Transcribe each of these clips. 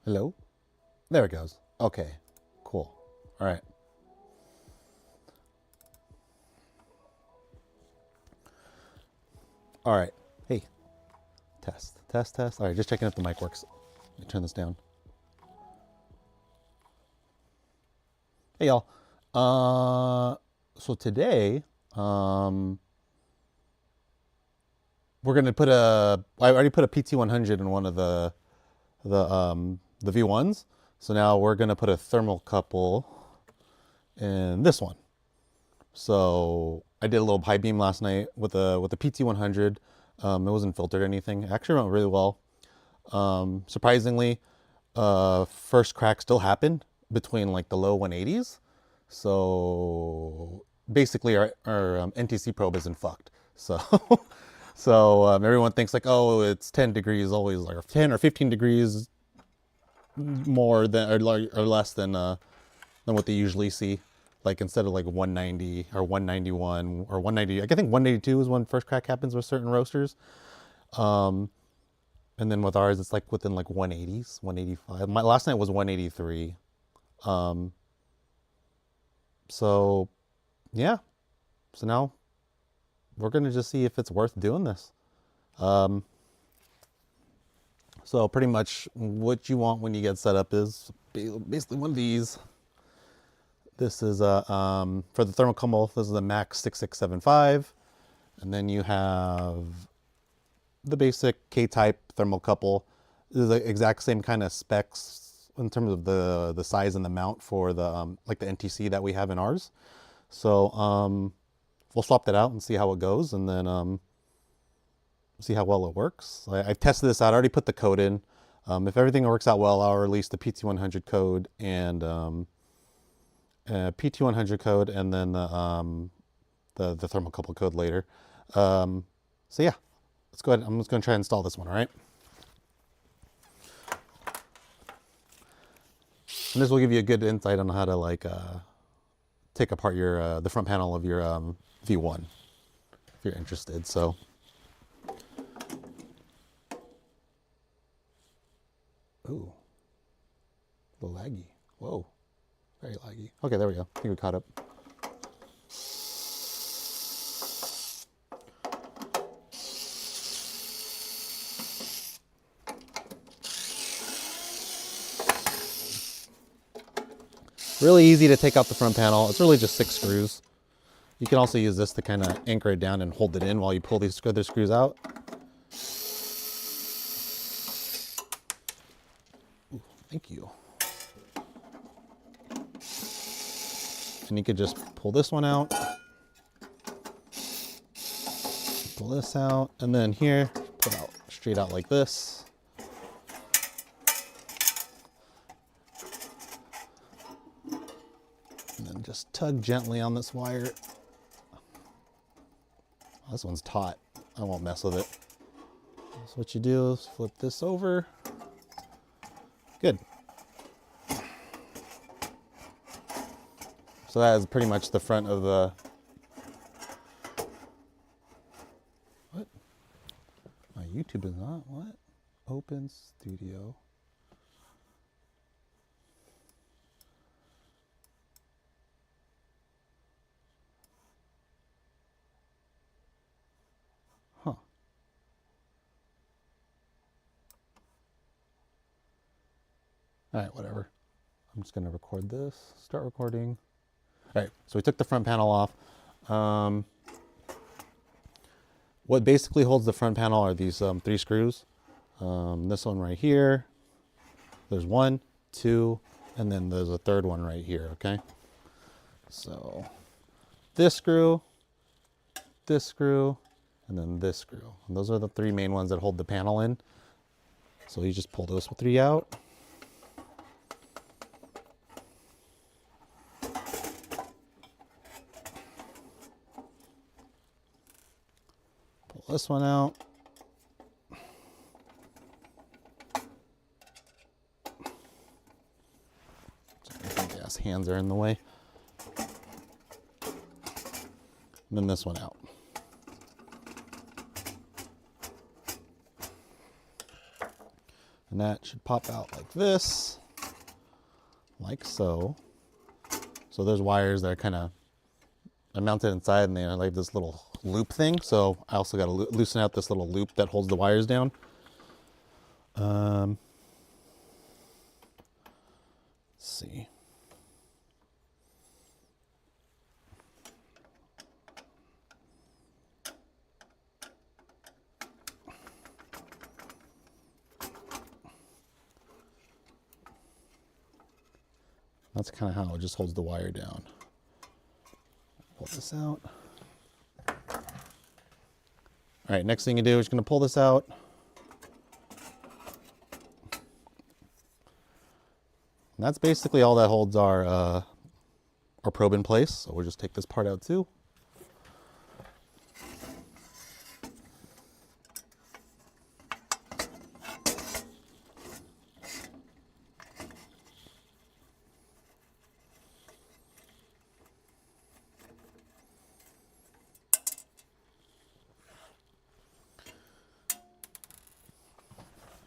Hello? There it goes. Okay, cool. All right. All right. Hey, test, test, test. All right, just checking if the mic works. Let me turn this down. Hey, y'all. So today, we're gonna put I already put a PT100 in one of the V1s. So now we're gonna put a thermocouple in this one. So I did a little HiBean last night with the PT100. It wasn't filtered or anything. It actually went really well. Surprisingly, first crack still happened between like the low 180s. So basically our NTC probe isn't fucked. So so everyone thinks like, oh, it's 10 degrees always, like 10 or 15 degrees more than or less than what they usually see. Like instead of like 190 or 191 or 190, I think 192 is when first crack happens with certain roasters. And then with ours, it's like within like 180s, 185. My last night was 183. So yeah. So now we're gonna just see if it's worth doing this. So pretty much what you want when you get set up is basically one of these. This is for the Thermocouple, this is the Max 6675. And then you have the basic K-type Thermocouple. This is the exact same kind of specs in terms of the size and the mount for the like the NTC that we have in ours. So we'll swap that out and see how it goes, and then see how well it works. I've tested this out. I already put the code in. If everything works out well, I'll release the PT100 code and PT100 code, and then the Thermocouple code later. So yeah, let's go ahead. I'm just going to try and install this one. All right. And this will give you a good insight on how to like take apart your the front panel of your V1 if you're interested. So. Ooh, a little laggy. Whoa, very laggy. Okay, there we go. I think we caught up. Really easy to take out the front panel. It's really just 6 screws. You can also use this to kind of anchor it down and hold it in while you pull these other screws out. Ooh, thank you. And you could just pull this one out, pull this out, and then here, pull it out straight out like this. And then just tug gently on this wire. Oh, this one's taut. I won't mess with it. So what you do is flip this over. Good. So that is pretty much the front of the, what? My YouTube is not, what? Open Studio. Huh. All right, whatever. I'm just gonna record this, start recording. All right, so we took the front panel off. What basically holds the front panel are these 3 screws. This one right here. There's 1, 2, and then there's a third one right here, okay? So this screw, and then this screw. And those are the 3 main ones that hold the panel in. So you just pull those 3 out. Pull this one out. Gas hands are in the way. And then this one out. And that should pop out like this, like so. So there's wires that are kind of mounted inside, and they have this little loop thing. So I also got to loosen out this little loop that holds the wires down. Let's see. That's kind of how it just holds the wire down. Pull this out. All right, next thing you do is you're going to pull this out. And that's basically all that holds our probe in place. So we'll just take this part out too.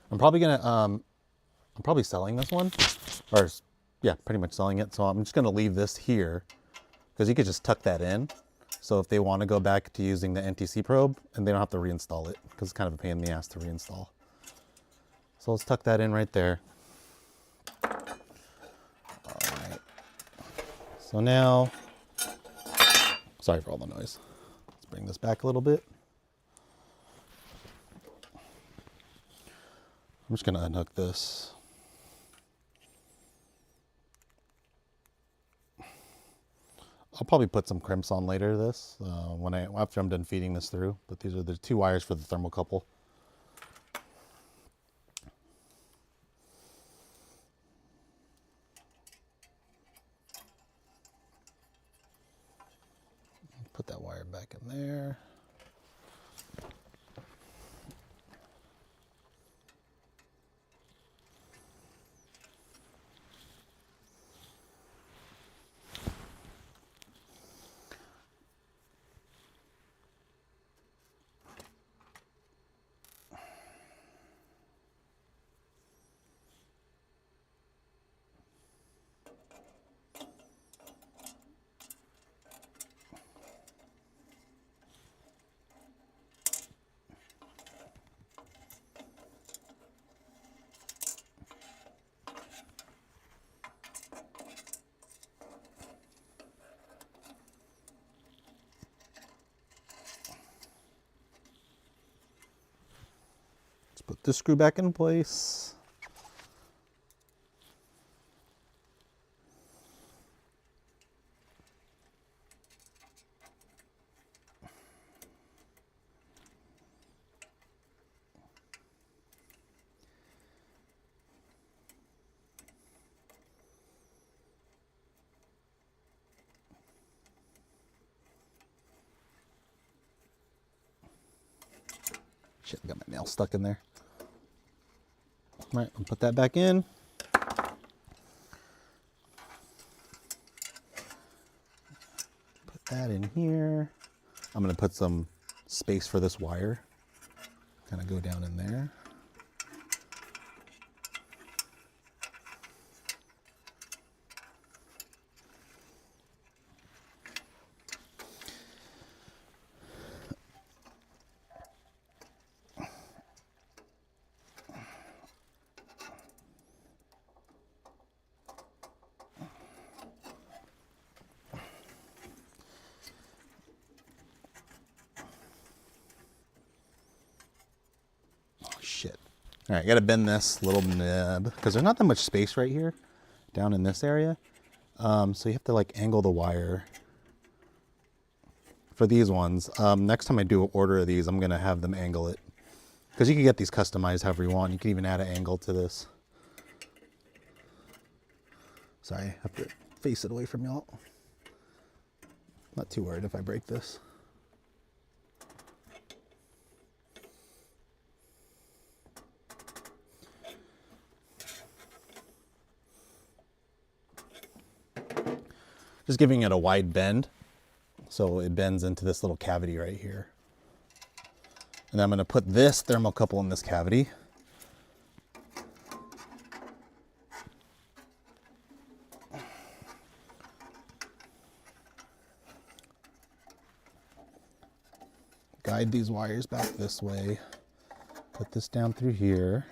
I'm probably selling this one, or yeah, pretty much selling it. So I'm just gonna leave this here because you could just tuck that in. So if they want to go back to using the NTC probe, and they don't have to reinstall it because it's kind of a pain in the ass to reinstall. So let's tuck that in right there. All right. So now, sorry for all the noise. Let's bring this back a little bit. I'm just gonna unhook this. I'll probably put some crimps on later this after I'm done feeding this through. But these are the 2 wires for the thermocouple. Put that wire back in there. Put this screw back in place. Shit, I got my nail stuck in there. All right, I'll put that back in. Put that in here. I'm gonna put some space for this wire. Kind of go down in there. Shit. All right, I gotta bend this little nib because there's not that much space right here down in this area. So you have to like angle the wire for these ones. Next time I do an order of these, I'm gonna have them angle it because you can get these customized however you want. You can even add an angle to this. Sorry, I have to face it away from y'all. Not too worried if I break this. Just giving it a wide bend so it bends into this little cavity right here. And I'm going to put this thermocouple in this cavity. guide these wires back this way. Put this down through here.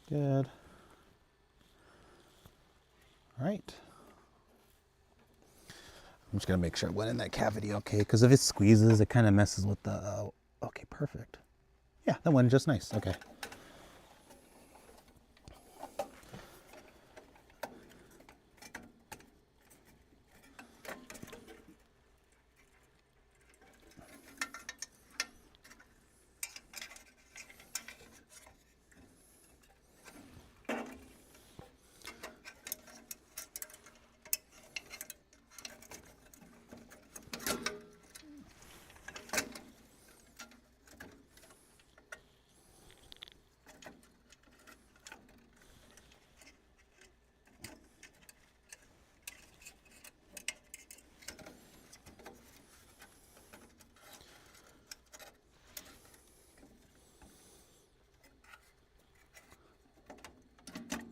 Good. All right. I'm just gonna make sure it went in that cavity okay, because if it squeezes, it kind of messes with the, okay, perfect. Yeah, that went just nice, okay.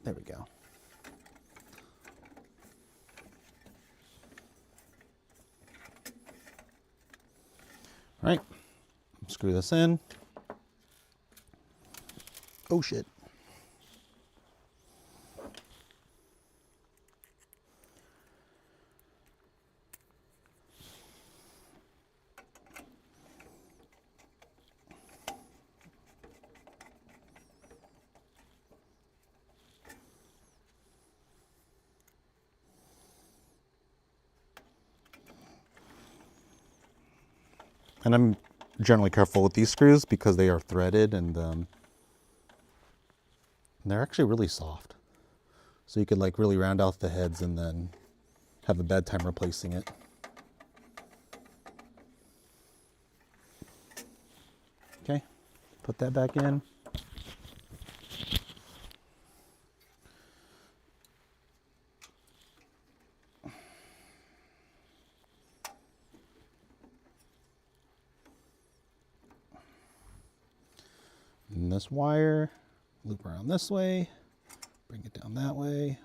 There we go. All right, screw this in. Oh shit. And I'm generally careful with these screws because they are threaded and they're actually really soft. So you could like really round out the heads and then have a bad time replacing it. Okay, put that back in. And this wire, loop around this way, bring it down that way.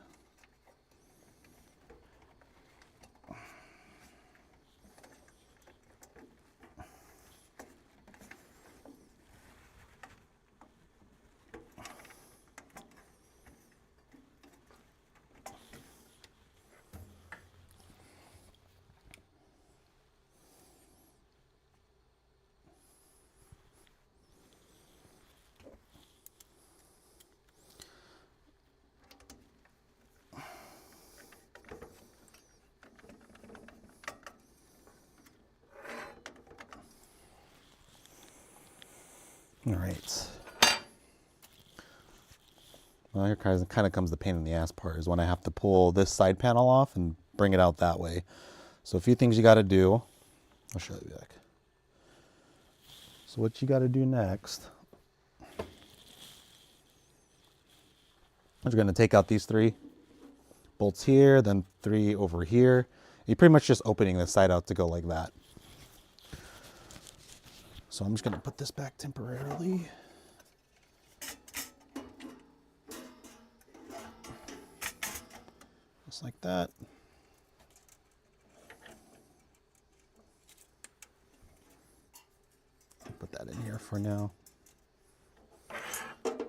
All right. Well, here kind of comes the pain in the ass part, is when I have to pull this side panel off and bring it out that way. So a few things you got to do. I'll show you back. So what you got to do next is you're going to take out these 3 bolts here, then 3 over here. You're pretty much just opening the side out to go like that. So I'm just going to put this back temporarily. Just like that. Put that in here for now.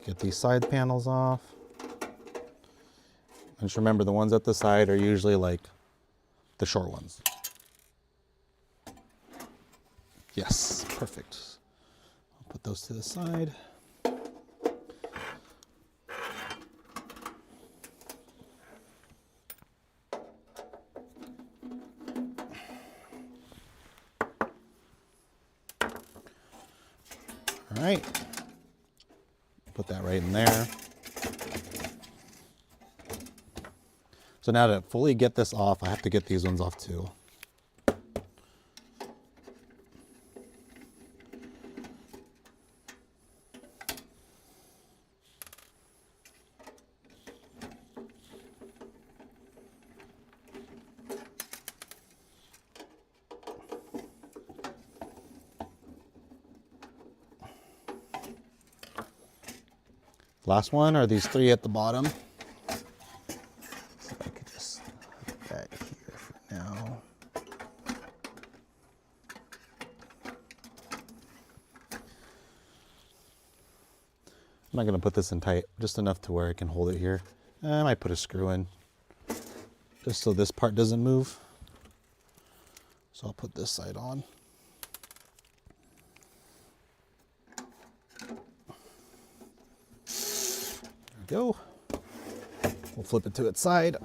Get these side panels off. And just remember, the ones at the side are usually like the short ones. Yes, perfect. I'll put those to the side. All right, put that right in there. So now to fully get this off, I have to get these ones off too. Last one are these 3 at the bottom. I'm not going to put this in tight, just enough to where I can hold it here. I might put a screw in, just so this part doesn't move. So I'll put this side on. There we go. We'll flip it to its side.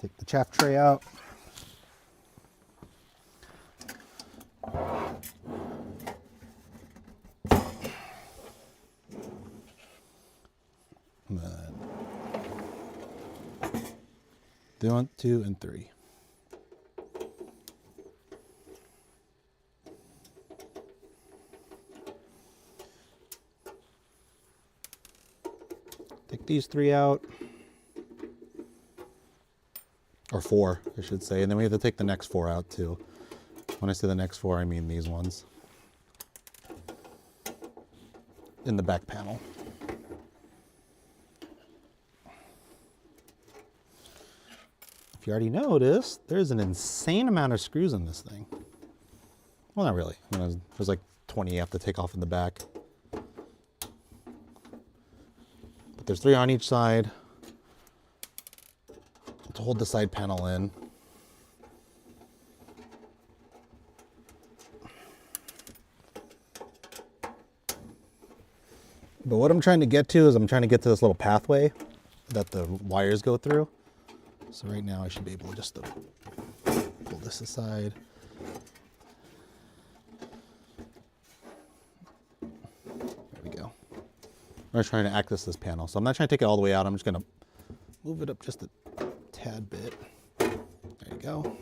Take the chaff tray out. And then 1, 2, and 3. Take these 3 out. Or 4, I should say. And then we have to take the next 4 out too. When I say the next 4, I mean these ones. In the back panel. If you already noticed, there's an insane amount of screws in this thing. Well, not really. I mean, there's like 20 you have to take off in the back. But there's 3 on each side to hold the side panel in. But what I'm trying to get to is I'm trying to get to this little pathway that the wires go through. So right now I should be able just to pull this aside. There we go. I'm trying to access this panel. So I'm not trying to take it all the way out. I'm just going to move it up just a tad bit. There you go.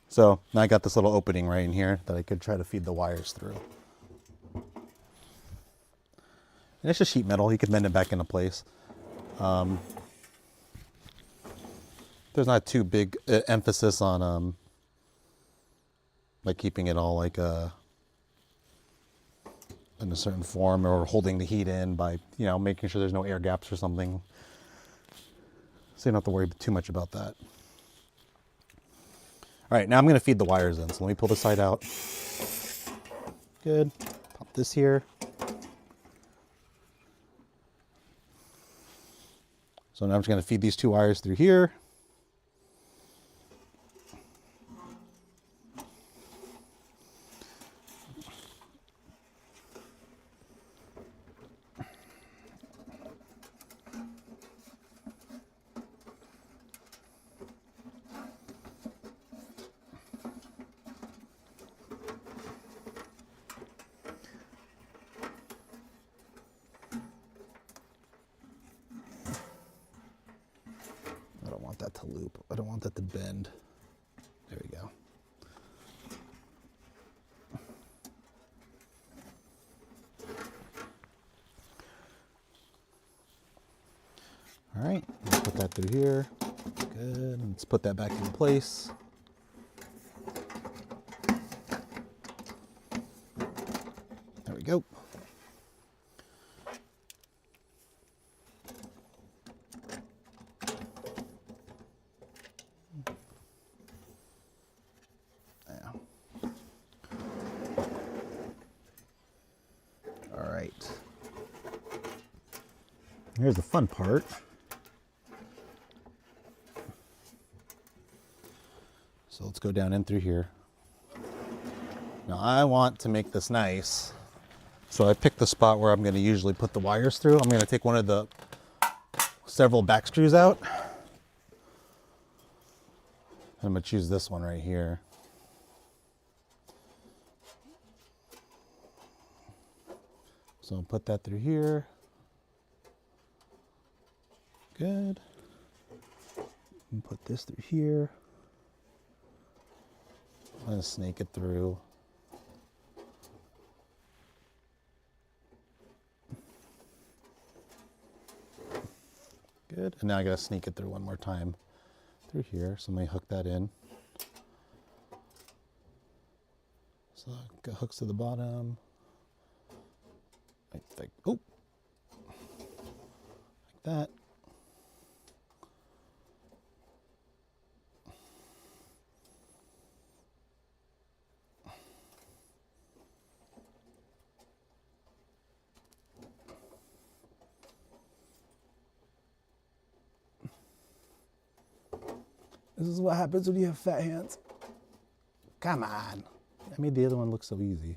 So now I got this little opening right in here that I could try to feed the wires through. And it's just sheet metal. You could mend it back into place. There's not too big emphasis on like keeping it all like in a certain form, or holding the heat in by, you know, making sure there's no air gaps or something. So you don't have to worry too much about that. All right, now I'm going to feed the wires in. So let me pull this side out. Good. Pop this here. So now I'm just going to feed these 2 wires through here. I don't want that to loop. I don't want that to bend. There we go. All right, let's put that through here. Good. Let's put that back in place. There we go. All right. Here's the fun part. So let's go down in through here. Now I want to make this nice. So I picked the spot where I'm going to usually put the wires through. I'm going to take one of the several back screws out. I'm going to choose this one right here. So I'll put that through here. Good. And put this through here. I'm going to snake it through. Good. And now I got to sneak it through one more time through here. So let me hook that in. So it hooks to the bottom. Like, oh, like that. This is what happens when you have fat hands. Come on. I made the other one look so easy.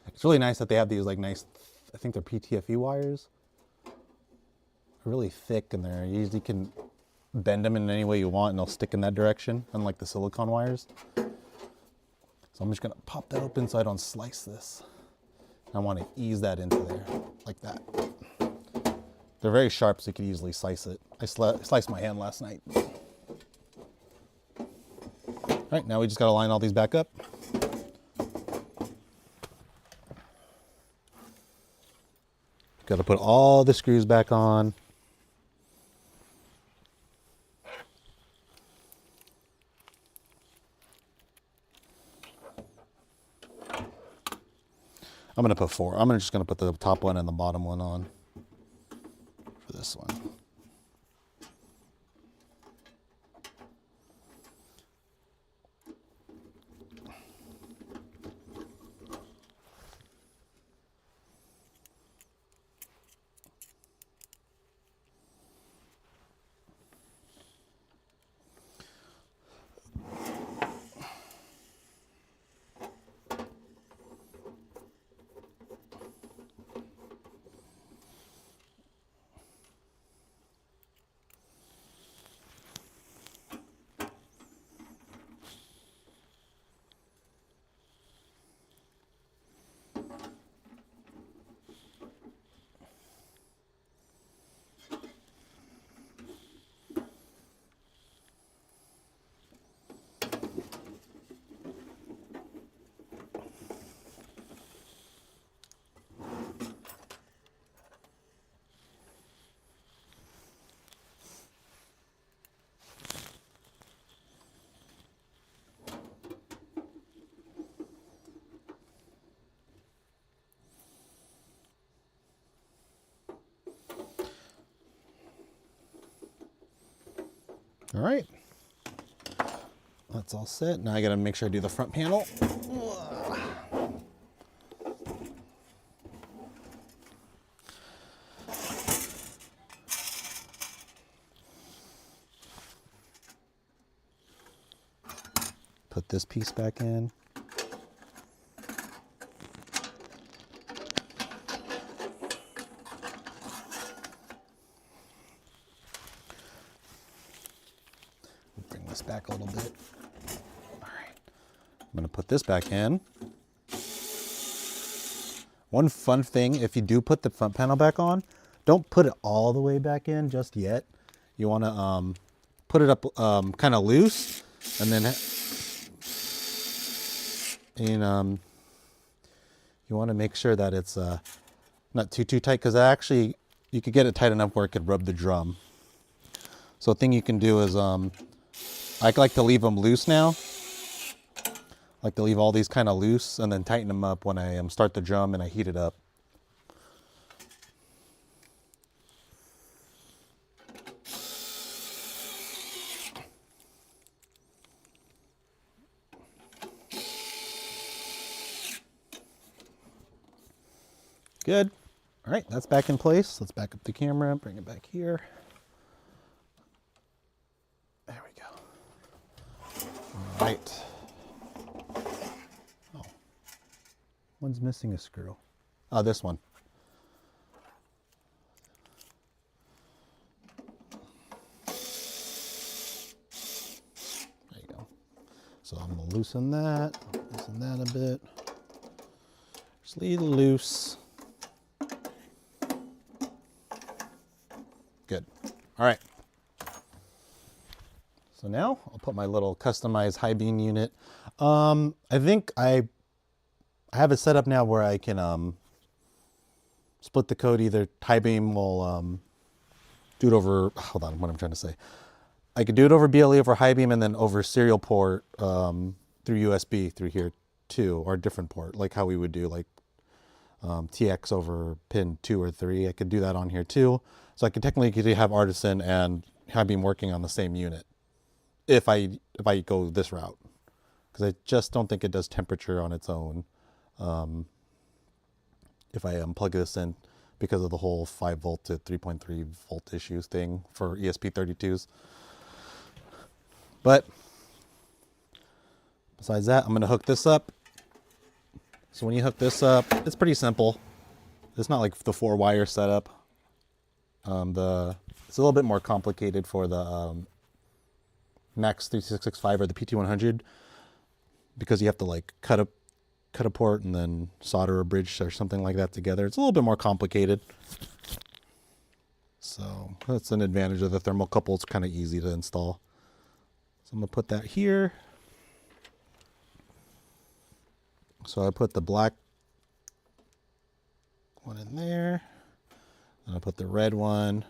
It's really nice that they have these like nice, I think they're PTFE wires. They're really thick and they're, you usually can bend them in any way you want and they'll stick in that direction, unlike the silicone wires. So I'm just gonna pop that open so I don't slice this. I want to ease that into there, like that. They're very sharp, so you can easily slice it. I sliced my hand last night. All right, now we just gotta line all these back up. Gotta put all the screws back on. I'm gonna put 4. I'm just gonna put the top one and the bottom one on for this one. All right, that's all set. Now I gotta make sure I do the front panel. Put this piece back in. Back a little bit. All right, I'm gonna put this back in. One fun thing, if you do put the front panel back on, don't put it all the way back in just yet. You want to put it up kind of loose, and then you want to make sure that it's not too tight, because actually you could get it tight enough where it could rub the drum. So a thing you can do is I like to leave them loose now. I like to leave all these kind of loose and then tighten them up when I start the drum and I heat it up. Good. All right, that's back in place. Let's back up the camera, bring it back here. There we go. All right. Oh, one's missing a screw. Oh, this one. There you go. So I'm gonna loosen that a bit. Just leave it loose. Good. All right. So now I'll put my little customized HiBean unit. I think I have it set up now where I can split the code. Either HiBean will do it over, hold on, what I'm trying to say. I could do it over BLE over HiBean and then over serial port through USB through here too, or a different port, like how we would do like TX over pin 2 or 3. I could do that on here too. So I could technically have Artisan and HiBean working on the same unit if I go this route, because I just don't think it does temperature on its own. If I plug this in because of the whole 5 volt to 3.3 volt issues thing for ESP32s. But besides that, I'm going to hook this up. So when you hook this up, it's pretty simple. It's not like the 4-wire setup. It's a little bit more complicated for the Max 3665 or the PT100, because you have to like cut a port and then solder a bridge or something like that together. It's a little bit more complicated. So that's an advantage of the Thermocouple. It's kind of easy to install. So I'm going to put that here. So I put the black one in there, and I put the red one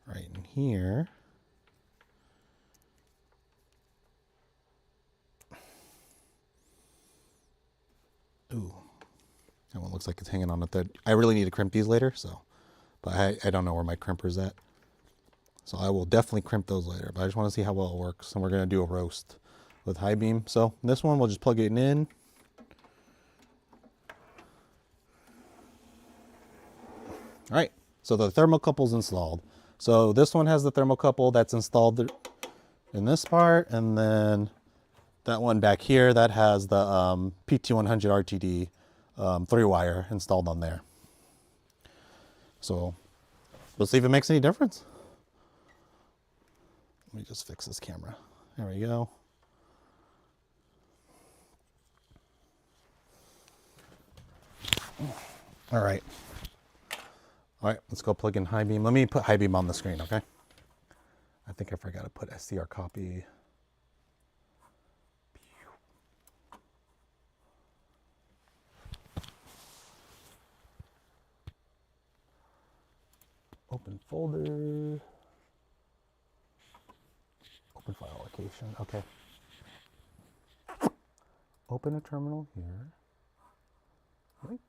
right in here. Ooh, that one looks like it's hanging on a thread. I really need to crimp these later, so, but I don't know where my crimper's at. So I will definitely crimp those later, but I just want to see how well it works. And we're going to do a roast with HiBean. So this one, we'll just plug it in. All right, so the Thermocouple's installed. So this one has the Thermocouple that's installed in this part, and then that one back here, that has the PT100 RTD 3-wire installed on there. So let's see if it makes any difference. Let me just fix this camera. There we go. All right. All right, let's go plug in HiBean. Let me put HiBean on the screen, okay? I think I forgot to put SCR copy. Open folder. Open file location, okay. Open a terminal here. Link.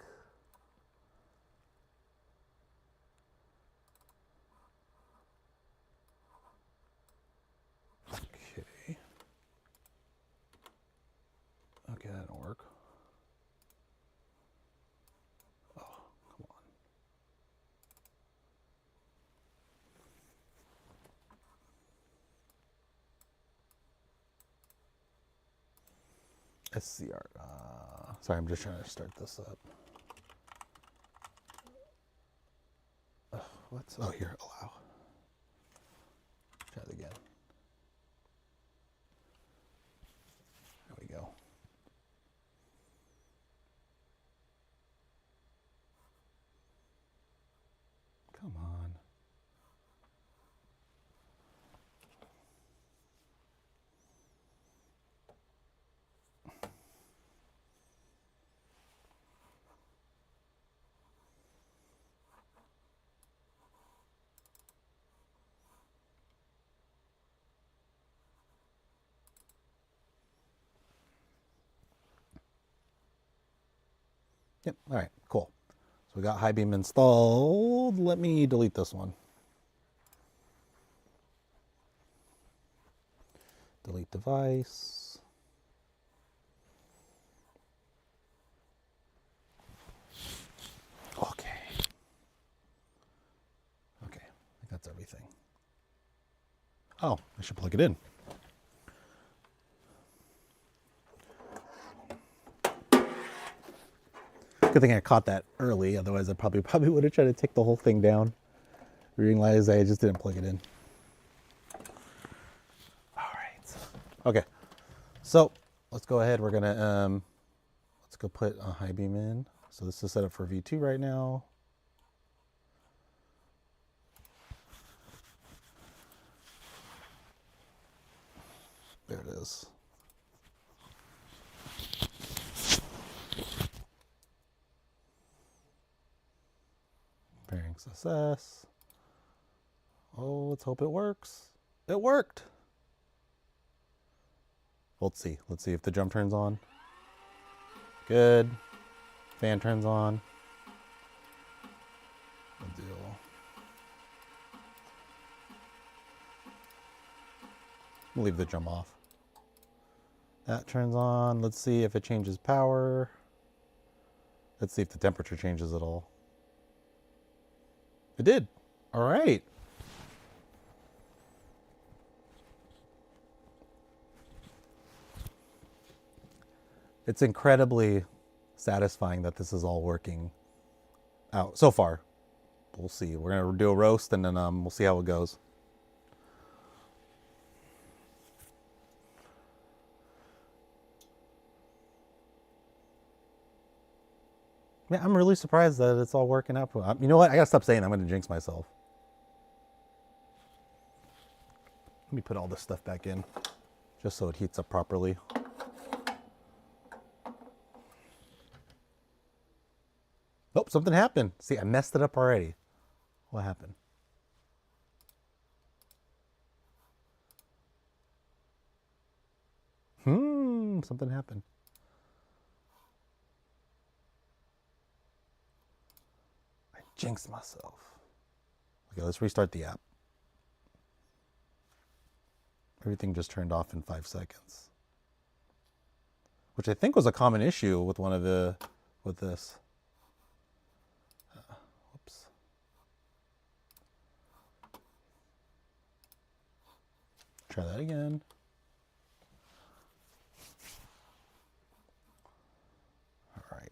Okay. Okay, that didn't work. Oh, come on. SCR. Sorry, I'm just trying to start this up. What's, oh, here, allow. Try it again. There we go. Come on. Yep, all right, cool. So we got HiBean installed. Let me delete this one. Delete device. Okay. Okay, I think that's everything. Oh, I should plug it in. Good thing I caught that early, otherwise I probably would have tried to take the whole thing down. Realized I just didn't plug it in. All right. Okay. So let's go ahead. We're gonna let's go put a HiBean in. So this is set up for V2 right now. There it is. Pairing success. Oh, let's hope it works. It worked. Let's see. Let's see if the drum turns on. Good. Fan turns on. Good deal. We'll leave the drum off. That turns on. Let's see if it changes power. Let's see if the temperature changes at all. It did. All right. It's incredibly satisfying that this is all working out so far. We'll see. We're going to do a roast and then we'll see how it goes. Man, I'm really surprised that it's all working out. You know what? I got to stop saying that. I'm going to jinx myself. Let me put all this stuff back in just so it heats up properly. Oh, something happened. See, I messed it up already. What happened? Something happened. I jinxed myself. Okay, let's restart the app. Everything just turned off in 5 seconds. Which I think was a common issue with with this. Whoops. Try that again. All right.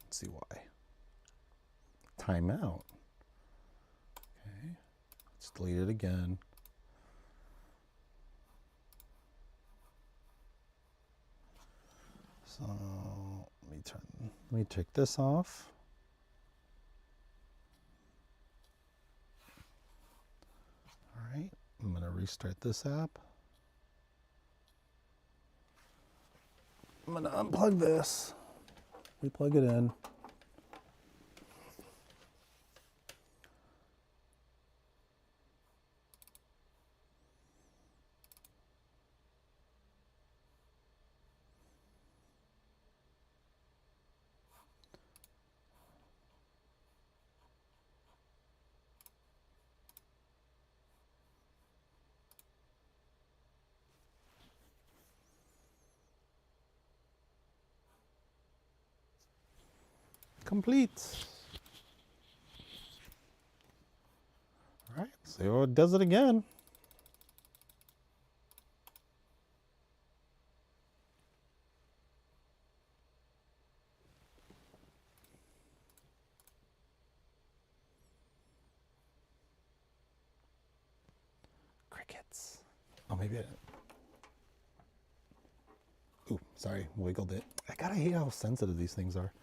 Let's see why. Timeout. Okay. Let's delete it again. So let me take this off. All right. I'm going to restart this app. I'm going to unplug this. Replug it in. Complete. All right, see how it does it again. Crickets. Oh, maybe it. Ooh, sorry, wiggled it. I gotta hate how sensitive these things are.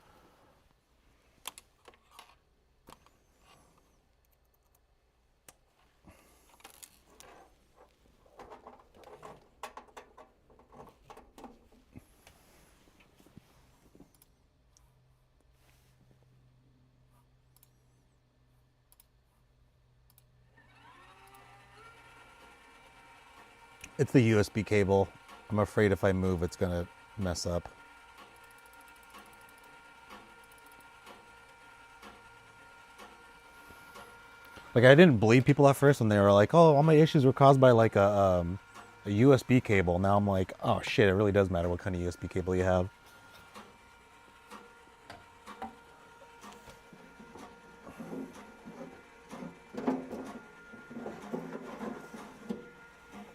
It's the USB cable. I'm afraid if I move, it's gonna mess up. Like, I didn't believe people at first when they were like, oh, all my issues were caused by like a USB cable. Now I'm like, oh shit, it really does matter what kind of USB cable you have.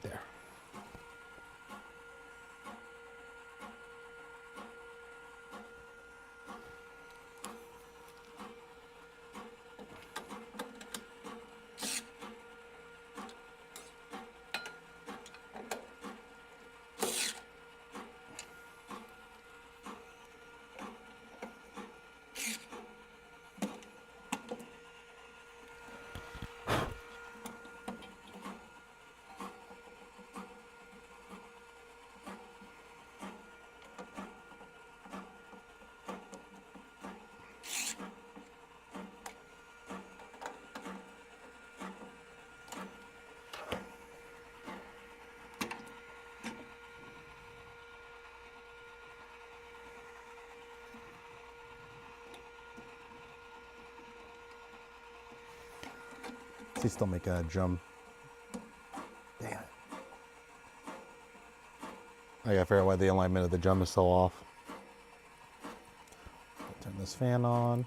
There. He's still making a drum. Damn it. I gotta figure out why the alignment of the drum is so off. Turn this fan on.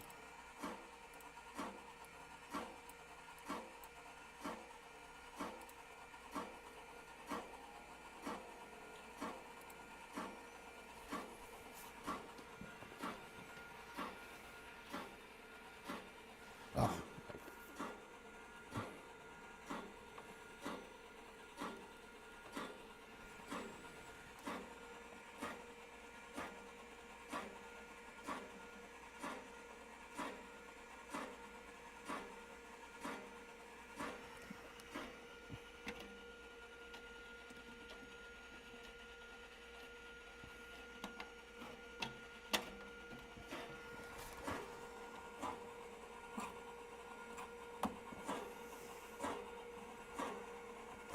Oh.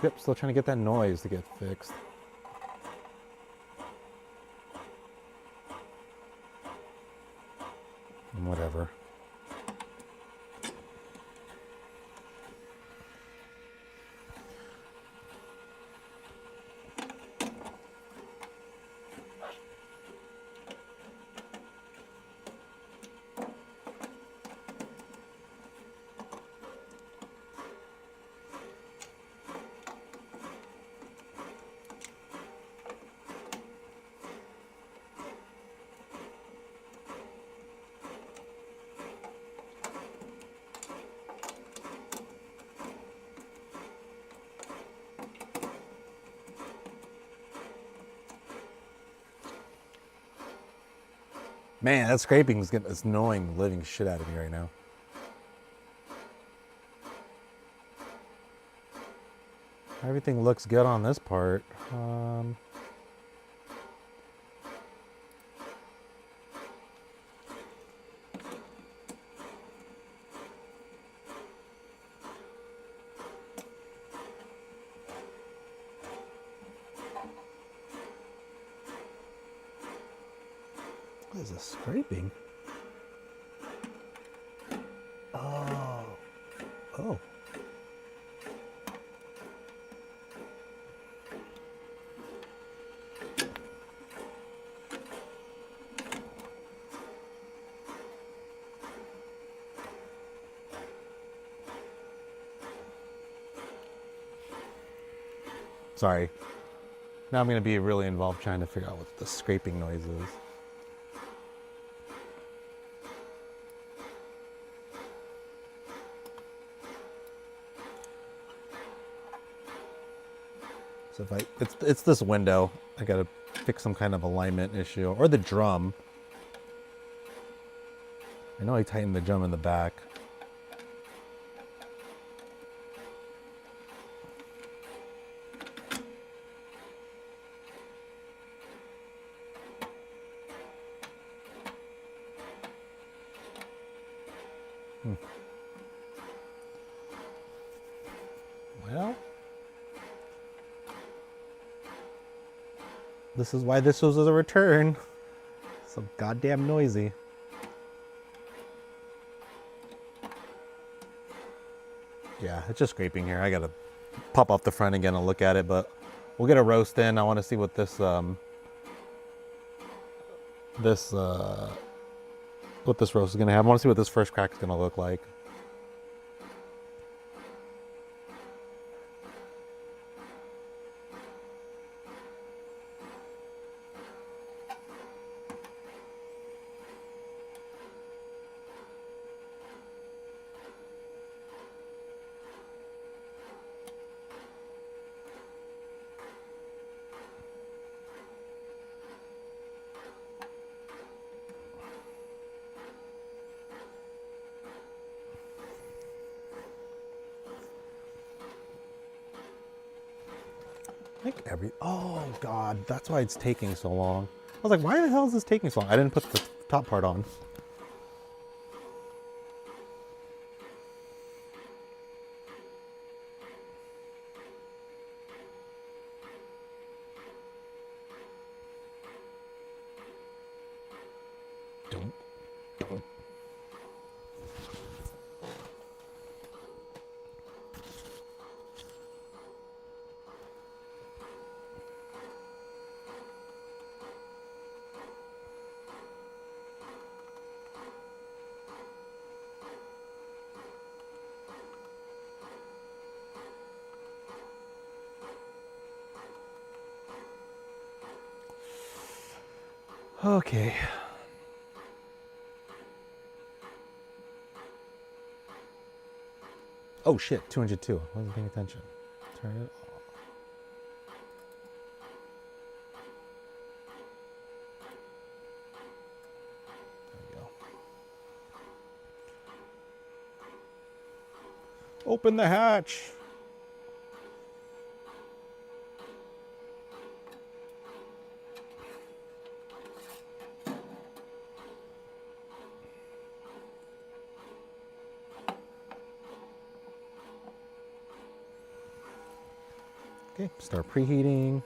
Yep, still trying to get that noise to get fixed. Whatever. Man, that scraping is getting, it's annoying the living shit out of me right now. Everything looks good on this part. What is this scraping? Oh. Oh. Sorry. Now I'm going to be really involved trying to figure out what the scraping noise is. So if it's this window, I got to fix some kind of alignment issue, or the drum. I know I tightened the drum in the back. Well, this is why this was a return. So goddamn noisy. Yeah, it's just scraping here. I gotta pop off the front again and look at it, but we'll get a roast in. I want to see what this what this roast is gonna have. I want to see what this first crack is gonna look like. Oh God, that's why it's taking so long. I was like, why the hell is this taking so long? I didn't put the top part on. Okay. Oh shit, 202. I wasn't paying attention. Turn it off. There we go. Open the hatch. Okay, start preheating.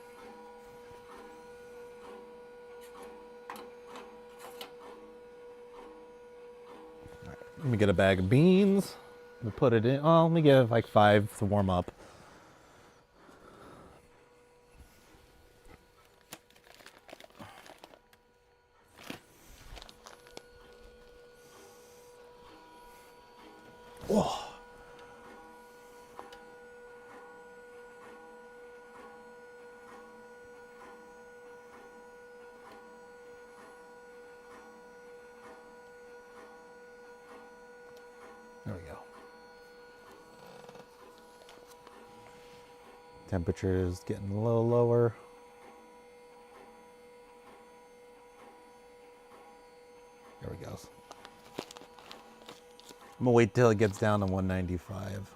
All right, let me get a bag of beans. Let me put it in. Oh, let me give like 5 to warm up. Oh. There we go. Temperature is getting a little lower. There we go. I'm gonna wait till it gets down to 195.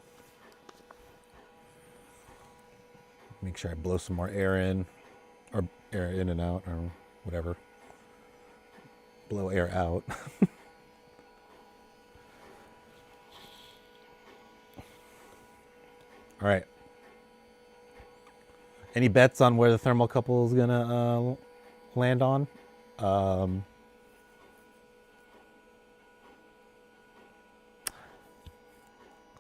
Make sure I blow some more air in, or air in and out, or whatever. Blow air out. All right. Any bets on where the thermocouple is gonna land on?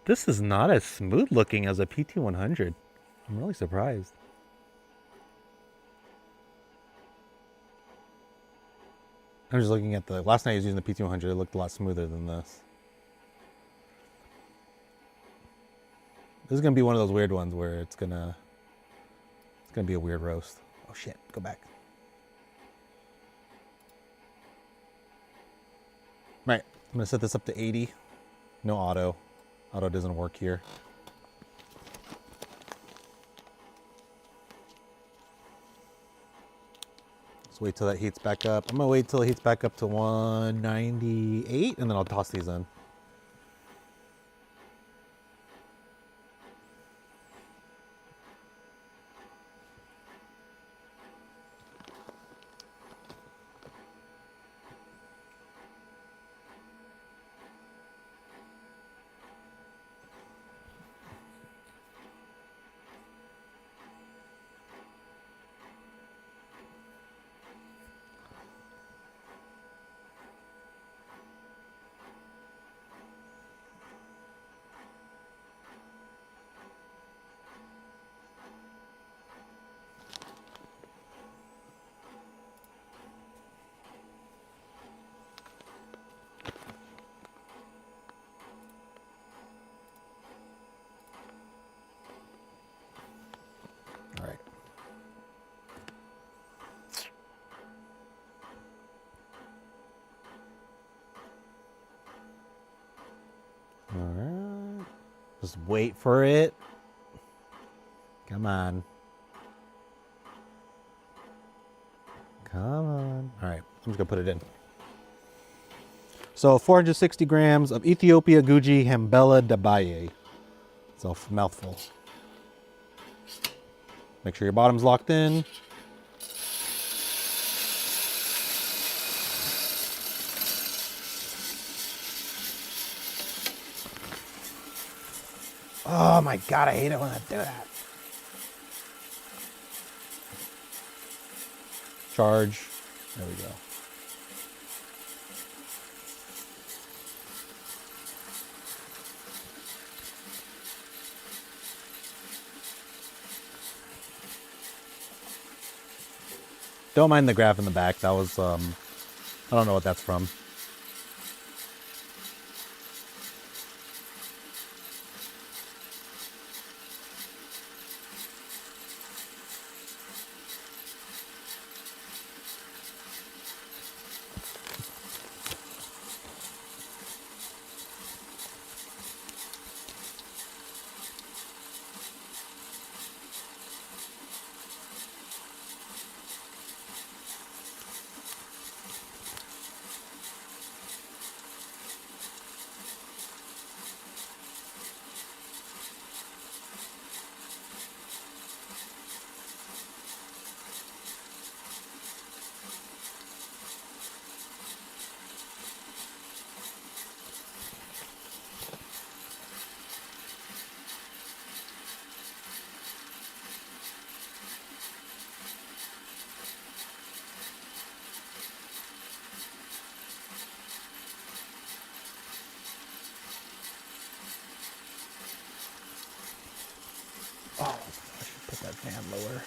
This is not as smooth looking as a PT100. I'm really surprised. I'm just looking at the last night I was using the PT100. It looked a lot smoother than this. This is gonna be one of those weird ones where it's gonna be a weird roast. Oh shit! Go back. Right. I'm gonna set this up to 80. No auto. Auto doesn't work here. Let's wait till that heats back up. I'm gonna wait till it heats back up to 198 and then I'll toss these in. All right. All right. Just wait for it. Come on. Come on. All right. I'm just gonna put it in. So 460 grams of Ethiopia Guji Hambella Dabaye. It's a mouthful. Make sure your bottom's locked in. Oh my God, I hate it when I do that. Charge. There we go. Don't mind the graph in the back. That was, I don't know what that's from. Oh, I should put that fan lower.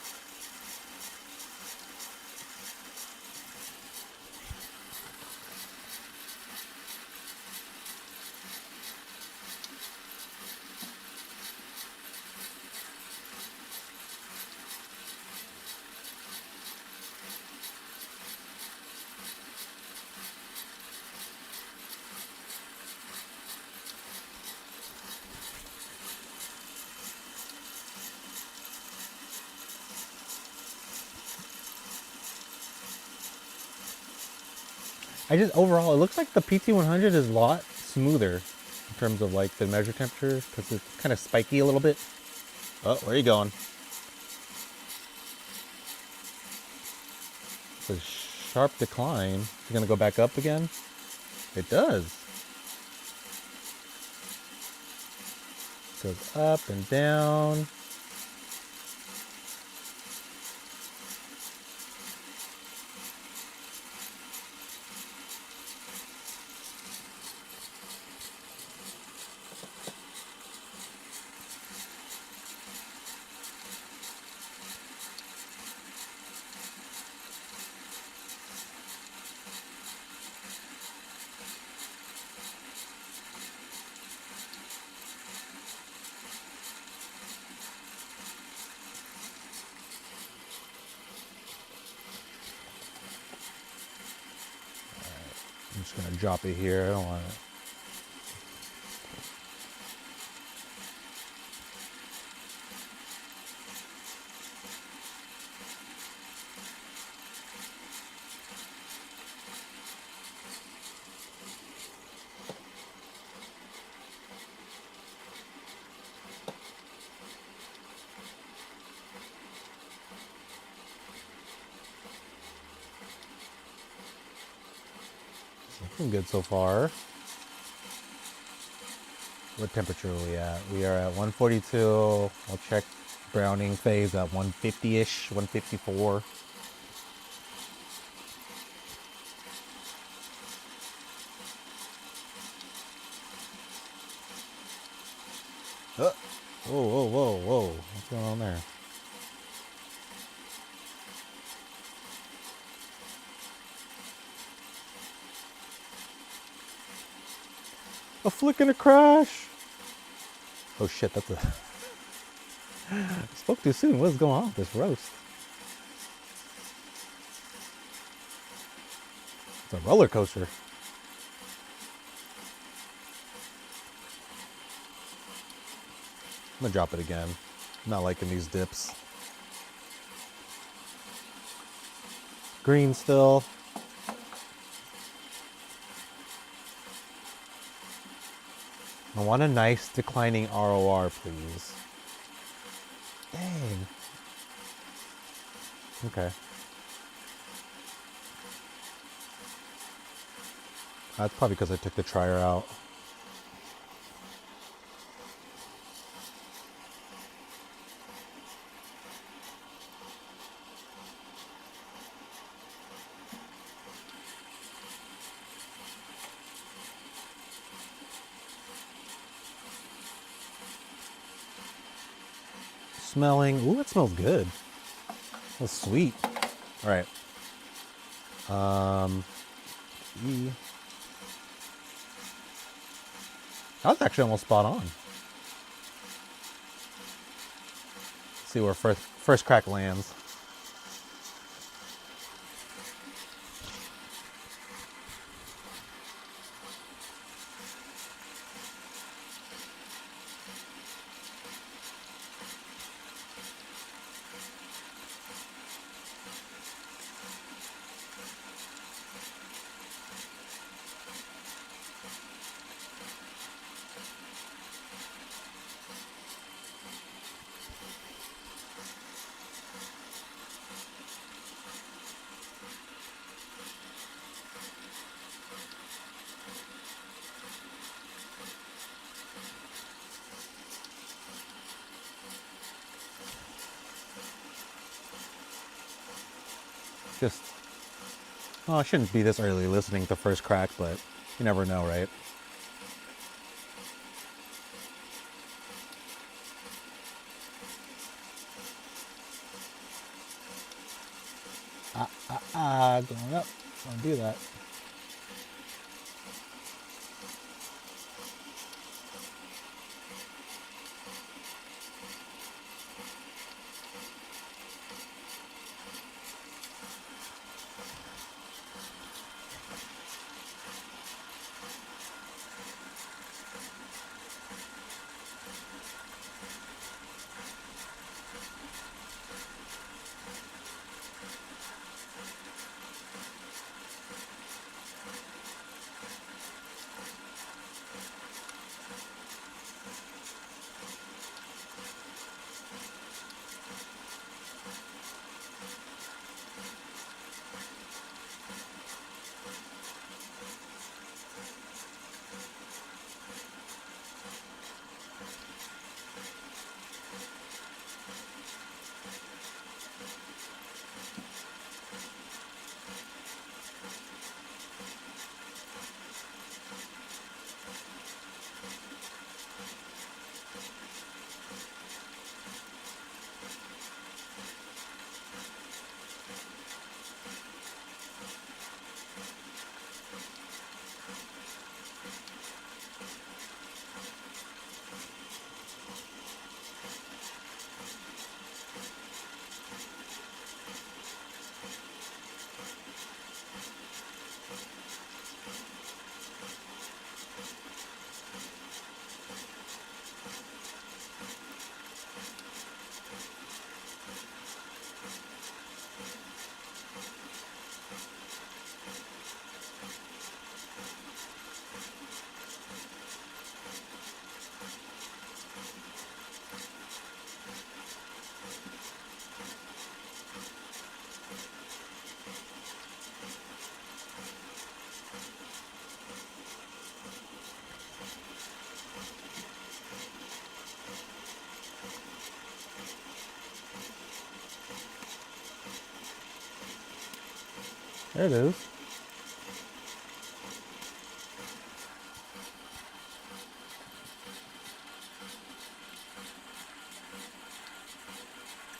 Overall, it looks like the PT100 is a lot smoother in terms of like the measure temperature because it's kind of spiky a little bit. Oh, where are you going? It's a sharp decline. It's gonna go back up again. It does. Goes up and down. I'm just gonna drop it here. I don't want it. Looking good so far. What temperature are we at? We are at 142. I'll check browning phase at 150-ish, 154. Oh. Whoa, whoa, whoa, whoa. What's going on there? A flick and a crash. Oh shit, that's a... I spoke too soon. What is going on with this roast? It's a roller coaster. I'm gonna drop it again. I'm not liking these dips. Green still. I want a nice declining ROR, please. Dang. Okay. That's probably because I took the trier out. Smelling. Ooh, it smells good. That's sweet. All right. That was actually almost spot on. Let's see where first crack lands. Just, well, I shouldn't be this early listening to first crack, but you never know, right? Going up. Don't do that. There it is.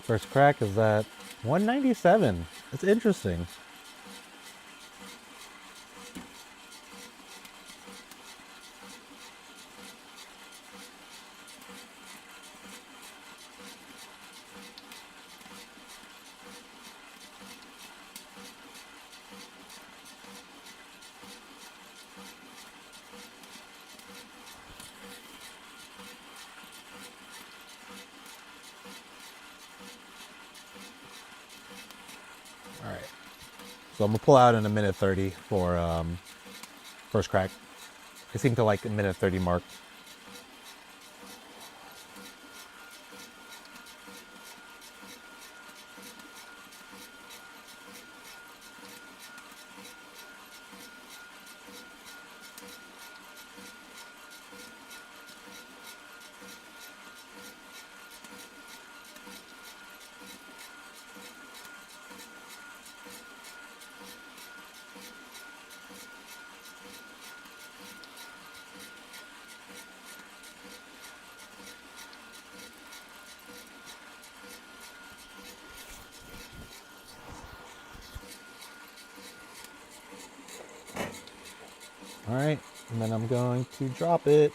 First crack is at 197. It's interesting. All right. So I'm gonna pull out in a minute 30 for first crack. I seem to like a minute 30 mark. All right, and then I'm going to drop it.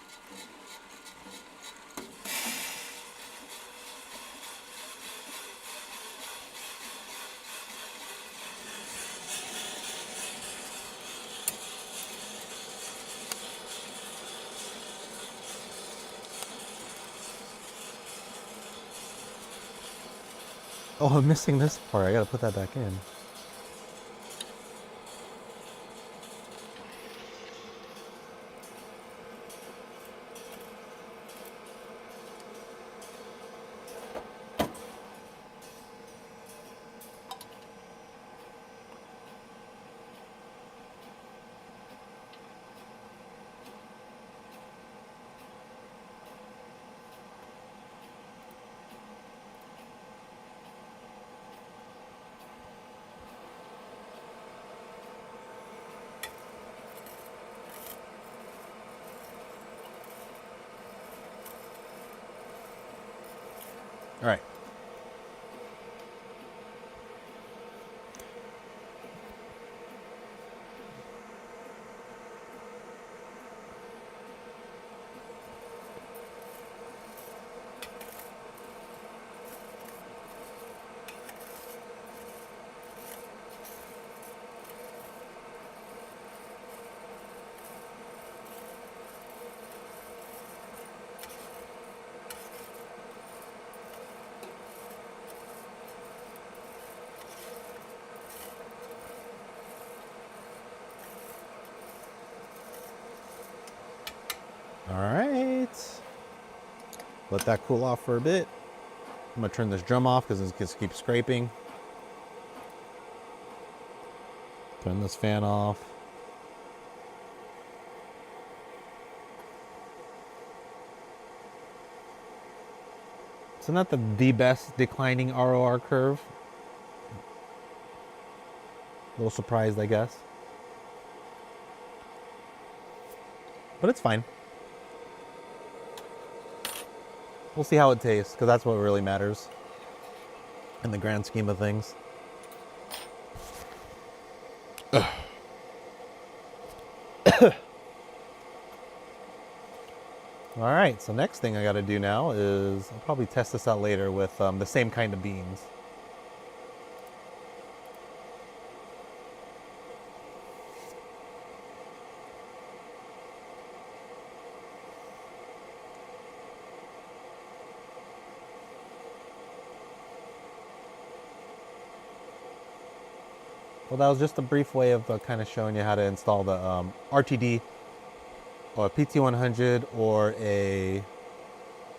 Oh, I'm missing this part. I gotta put that back in. All right. All right. Let that cool off for a bit. I'm gonna turn this drum off because it just keeps scraping. Turn this fan off. So not the best declining ROR curve. A little surprised, I guess. But it's fine. We'll see how it tastes, because that's what really matters in the grand scheme of things. All right, so next thing I got to do now is I'll probably test this out later with the same kind of beans. Well, that was just a brief way of kind of showing you how to install the RTD or a PT100 or a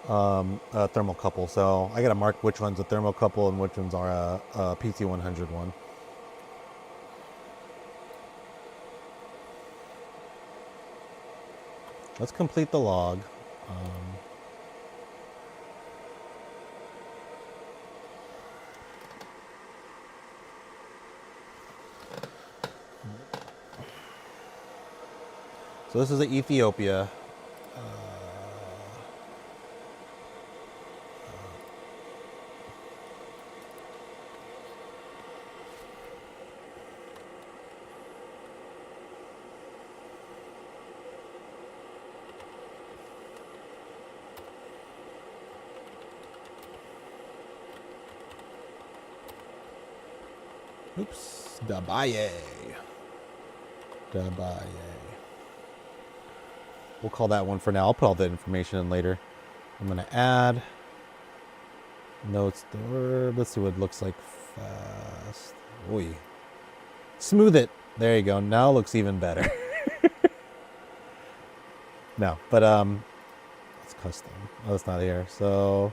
thermocouple. So I got to mark which one's a thermocouple and which ones are a PT100 one. Let's complete the log. So this is the Ethiopia. Oops, Dabaye. We'll call that one for now. I'll put all the information in later. I'm gonna add notes. Let's see what it looks like fast. Oy. Smooth it. There you go. Now it looks even better. No, but it's custom. Oh, it's not here. So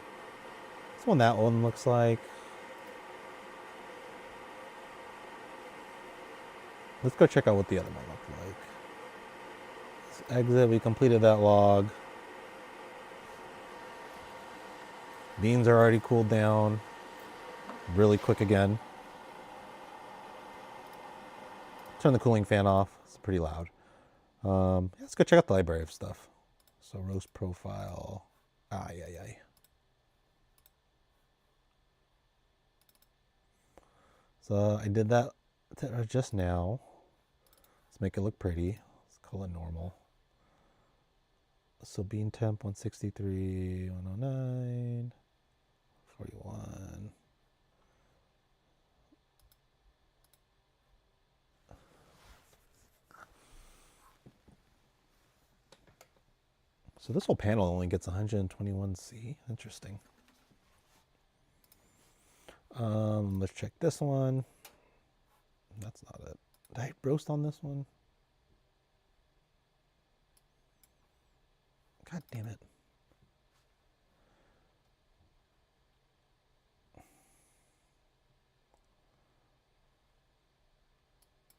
that's what that one looks like. Let's go check out what the other one looked like. Let's exit. We completed that log. Beans are already cooled down. Really quick again. Turn the cooling fan off. It's pretty loud. Let's go check out the library of stuff. So roast profile. Ay. So I did that just now. Let's make it look pretty. Let's call it normal. So bean temp 163, 109, 41. So this whole panel only gets 121C. Interesting. Let's check this one. That's not it. Did I roast on this one? God damn it.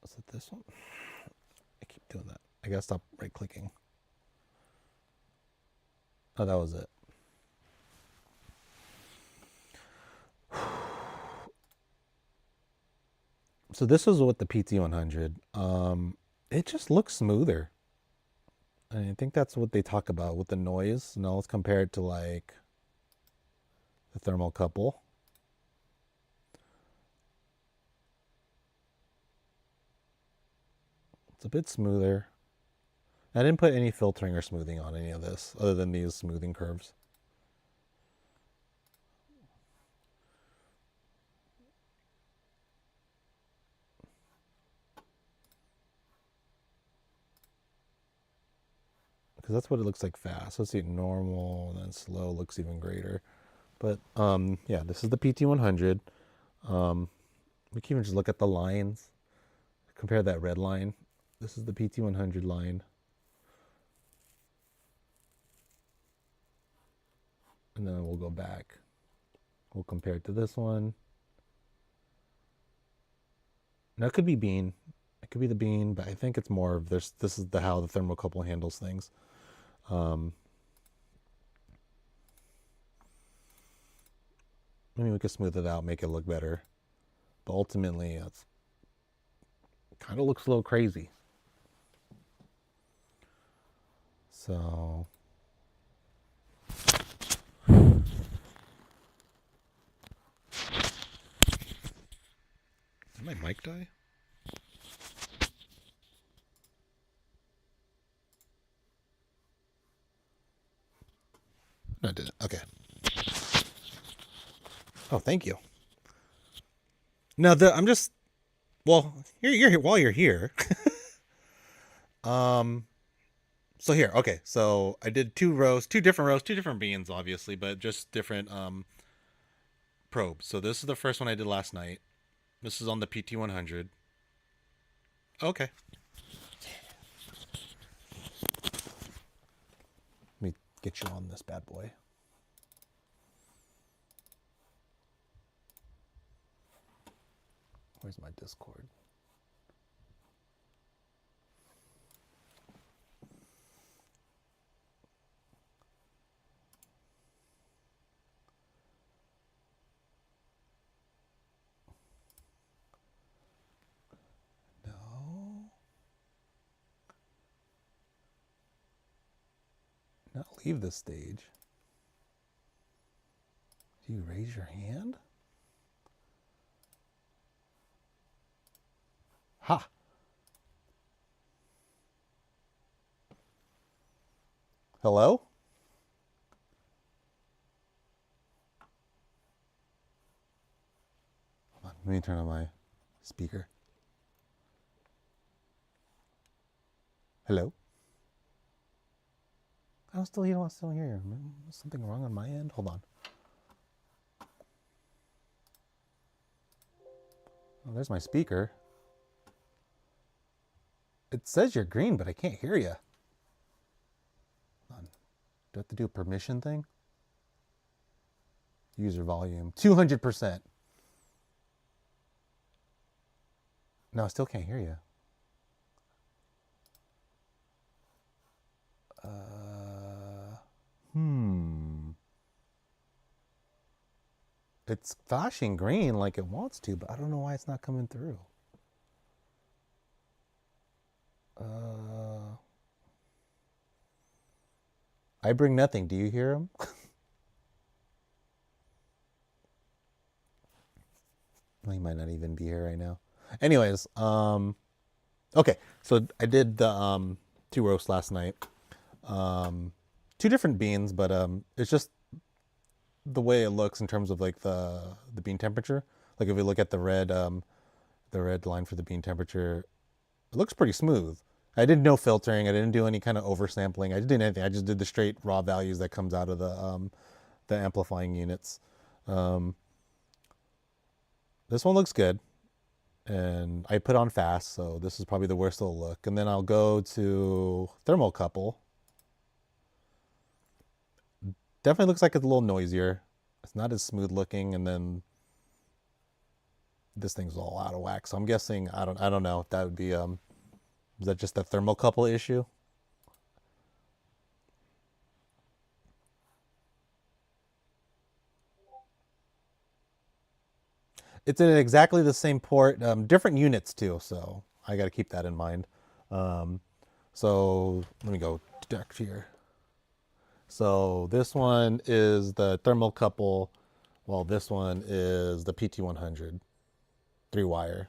Is it this one? I keep doing that. I gotta stop right clicking. Oh, that was it. So this is with the PT100. It just looks smoother. And I think that's what they talk about with the noise. Now let's compare it to like the Thermocouple. It's a bit smoother. I didn't put any filtering or smoothing on any of this other than these smoothing curves. Because that's what it looks like fast. Let's see, normal, and then slow looks even greater. But yeah, this is the PT100. We can even just look at the lines. Compare that red line. This is the PT100 line. and then we'll go back. We'll compare it to this one. Now it could be bean. It could be the bean, but I think it's more of this. This is how the thermocouple handles things. Maybe we could smooth it out, make it look better. But ultimately, it kind of looks a little crazy. So did my mic die? No, it didn't. Okay. Oh, thank you. No, I'm just. Well, you're here while you're here. So here, okay. So I did two different beans, obviously, but just different probes. So this is the first one I did last night. This is on the PT100. Okay. Let me get you on this bad boy. Where's my Discord? No. Not leave the stage. Do you raise your hand? Ha! Hello? Hold on, let me turn on my speaker. Hello? I still hear you. Is something wrong on my end? Hold on. Oh, there's my speaker. It says you're green, but I can't hear you. Hold on. Do I have to do a permission thing? User volume. 200%. No, I still can't hear you. It's flashing green like it wants to, but I don't know why it's not coming through. I bring nothing. Do you hear him? Well, he might not even be here right now. Anyways, okay. So I did the 2 roasts last night. 2 different beans, but it's just the way it looks in terms of like the bean temperature. Like if you look at the red line for the bean temperature, it looks pretty smooth. I did no filtering. I didn't do any kind of oversampling. I didn't do anything. I just did the straight raw values that comes out of the amplifying units. This one looks good, and I put on fast, so this is probably the worst it'll look. And then I'll go to Thermocouple. Definitely looks like it's a little noisier. It's not as smooth looking, and then this thing's all out of whack. So I'm guessing I don't know if that would be is that just a Thermocouple issue? It's in exactly the same port, different units too, so I got to keep that in mind. So let me go deck here. So this one is the Thermocouple, while this one is the PT100, 3-wire.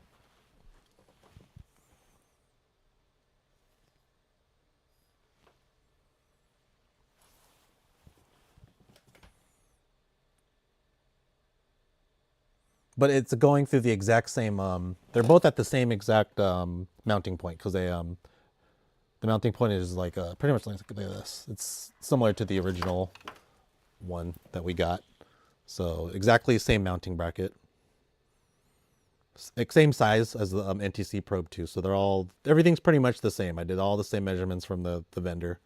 But it's going through the exact same, they're both at the same exact mounting point, because they, the mounting point is like pretty much like this. It's similar to the original one that we got. So exactly same mounting bracket. Same size as the NTC probe too. So they're all, everything's pretty much the same. I did all the same measurements from the vendor.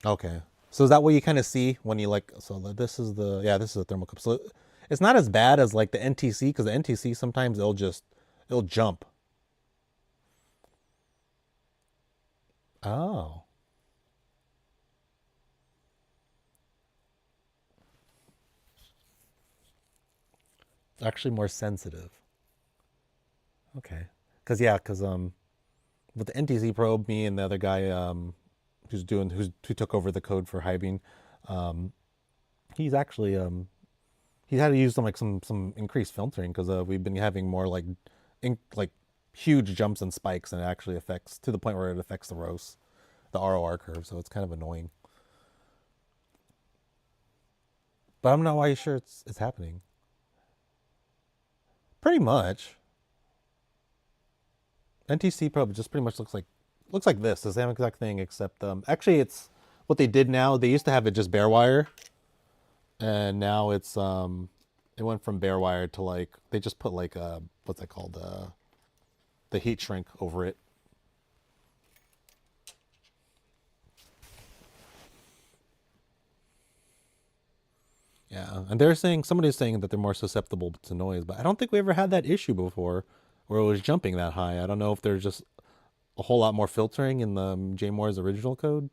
Okay. So is that what you kind of see when you like? So this is the yeah, this is a thermocouple. So it's not as bad as like the NTC because the NTC sometimes it'll jump. Oh, it's actually more sensitive. Okay. Because yeah, because with the NTC probe, me and the other guy who took over the code for HiBean, um, he's actually he had to use some increased filtering because we've been having more like huge jumps and spikes, and it actually affects to the point where it affects the ROS, the ROR curve. So it's kind of annoying. But I'm not quite sure it's happening. Pretty much, NTC probe just pretty much looks like this, the same exact thing, except actually it's what they did now. They used to have it just bare wire, and now it went from bare wire to like they just put like what's that called the heat shrink over it. Yeah, and they're saying somebody's saying that they're more susceptible to noise, but I don't think we ever had that issue before where it was jumping that high. I don't know if there's just a whole lot more filtering in the JMOR's original code,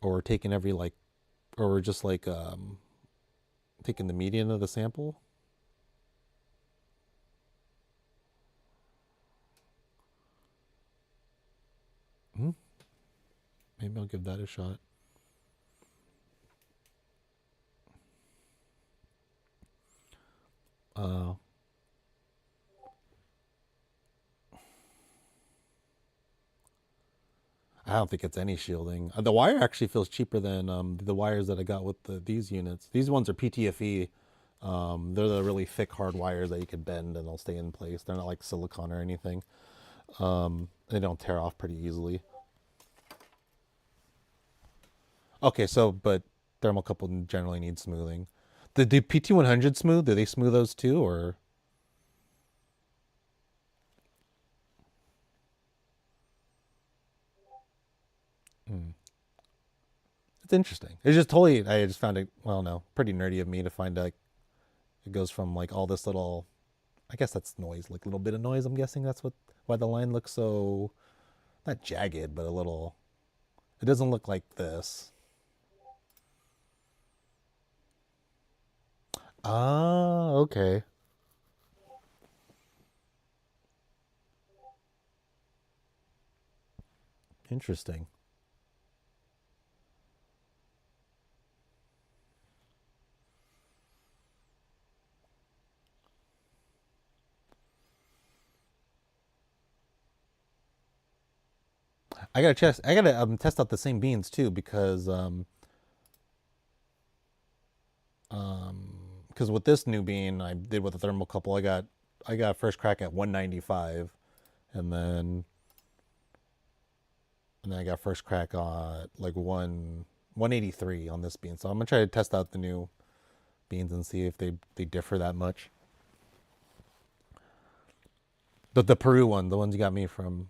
or taking every like, or just like taking the median of the sample. Hmm, maybe I'll give that a shot. Uh, I don't think it's any shielding. The wire actually feels cheaper than the wires that I got with these units. These ones are PTFE. They're the really thick, hard wires that you can bend and they'll stay in place. They're not like silicone or anything. They don't tear off pretty easily. Okay, so but thermocouple generally need smoothing. The PT100 smooth? Do they smooth those too, or hmm. It's interesting. It's just totally. I just found it. Well, no, pretty nerdy of me to find like it goes from like all this little. I guess that's noise, like a little bit of noise. I'm guessing that's what why the line looks so not jagged, but a little. It doesn't look like this. Ah, okay, interesting. I gotta test out the same beans too because with this new bean I did with the thermocouple, I got first crack at 195, and then I got first crack on like 183 on this bean. So I'm gonna try to test out the new beans and see if they differ that much. The Peru one, the ones you got me from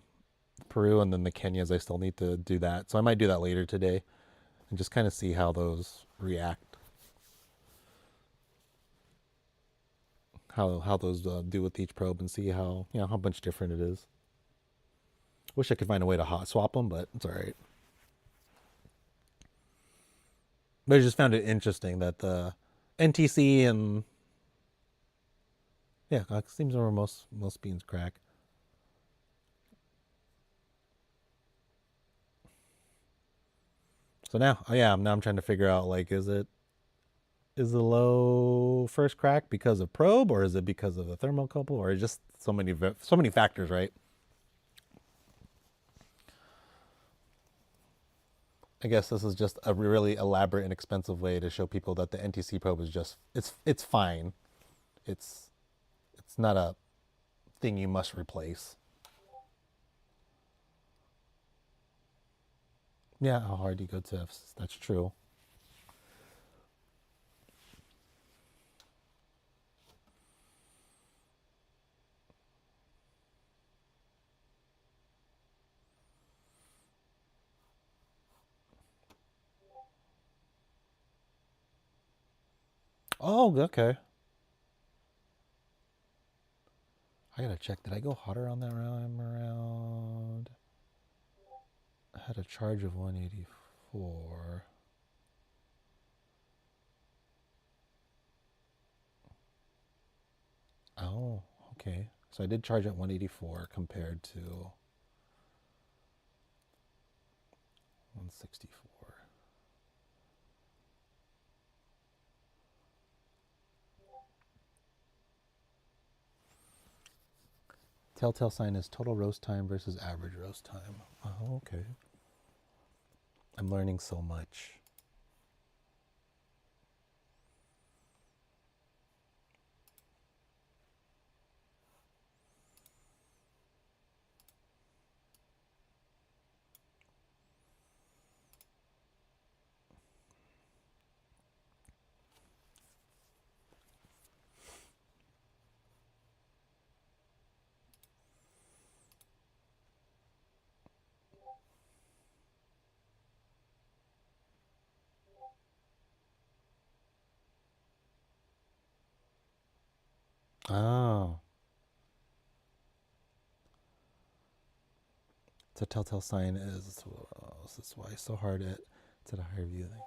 Peru, and then the Kenyas, I still need to do that. So I might do that later today and just kind of see how those react, how those do with each probe, and see how how much different it is. Wish I could find a way to hot swap them, but it's all right. But I just found it interesting that the NTC and yeah, it seems where most beans crack. So now, yeah, now I'm trying to figure out like, is the low first crack because of probe, or is it because of the thermocouple, or just so many factors, right? I guess this is just a really elaborate and expensive way to show people that the NTC probe is just it's fine. It's it's not a thing you must replace. Yeah, how hard you go to F's. That's true. Oh, okay. I gotta check. Did I go hotter on that round around? I had a charge of 184. Oh, okay. So I did charge at 184 compared to 164. Telltale sign is total roast time versus average roast time. Oh, okay. I'm learning so much. Oh, so telltale sign is this is why it's so hard at a higher view thing.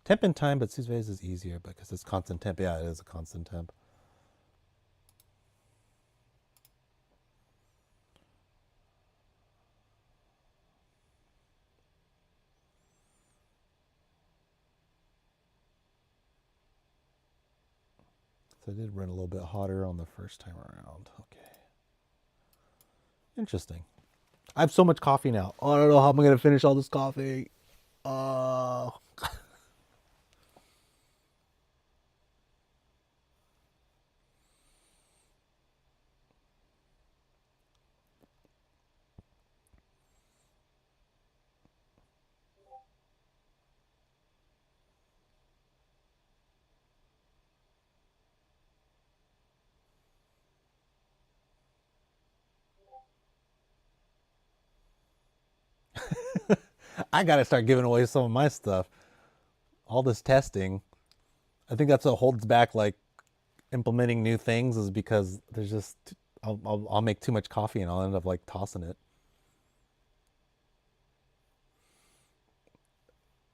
Temp and time, but Sue's phase is easier because it's constant temp. Yeah, it is a constant temp. So I did run a little bit hotter on the first time around. Okay. Interesting. I have so much coffee now. Oh, I don't know how I'm going to finish all this coffee. Uh, I got to start giving away some of my stuff. All this testing. I think that's what holds back like implementing new things is because there's just I'll make too much coffee and I'll end up like tossing it.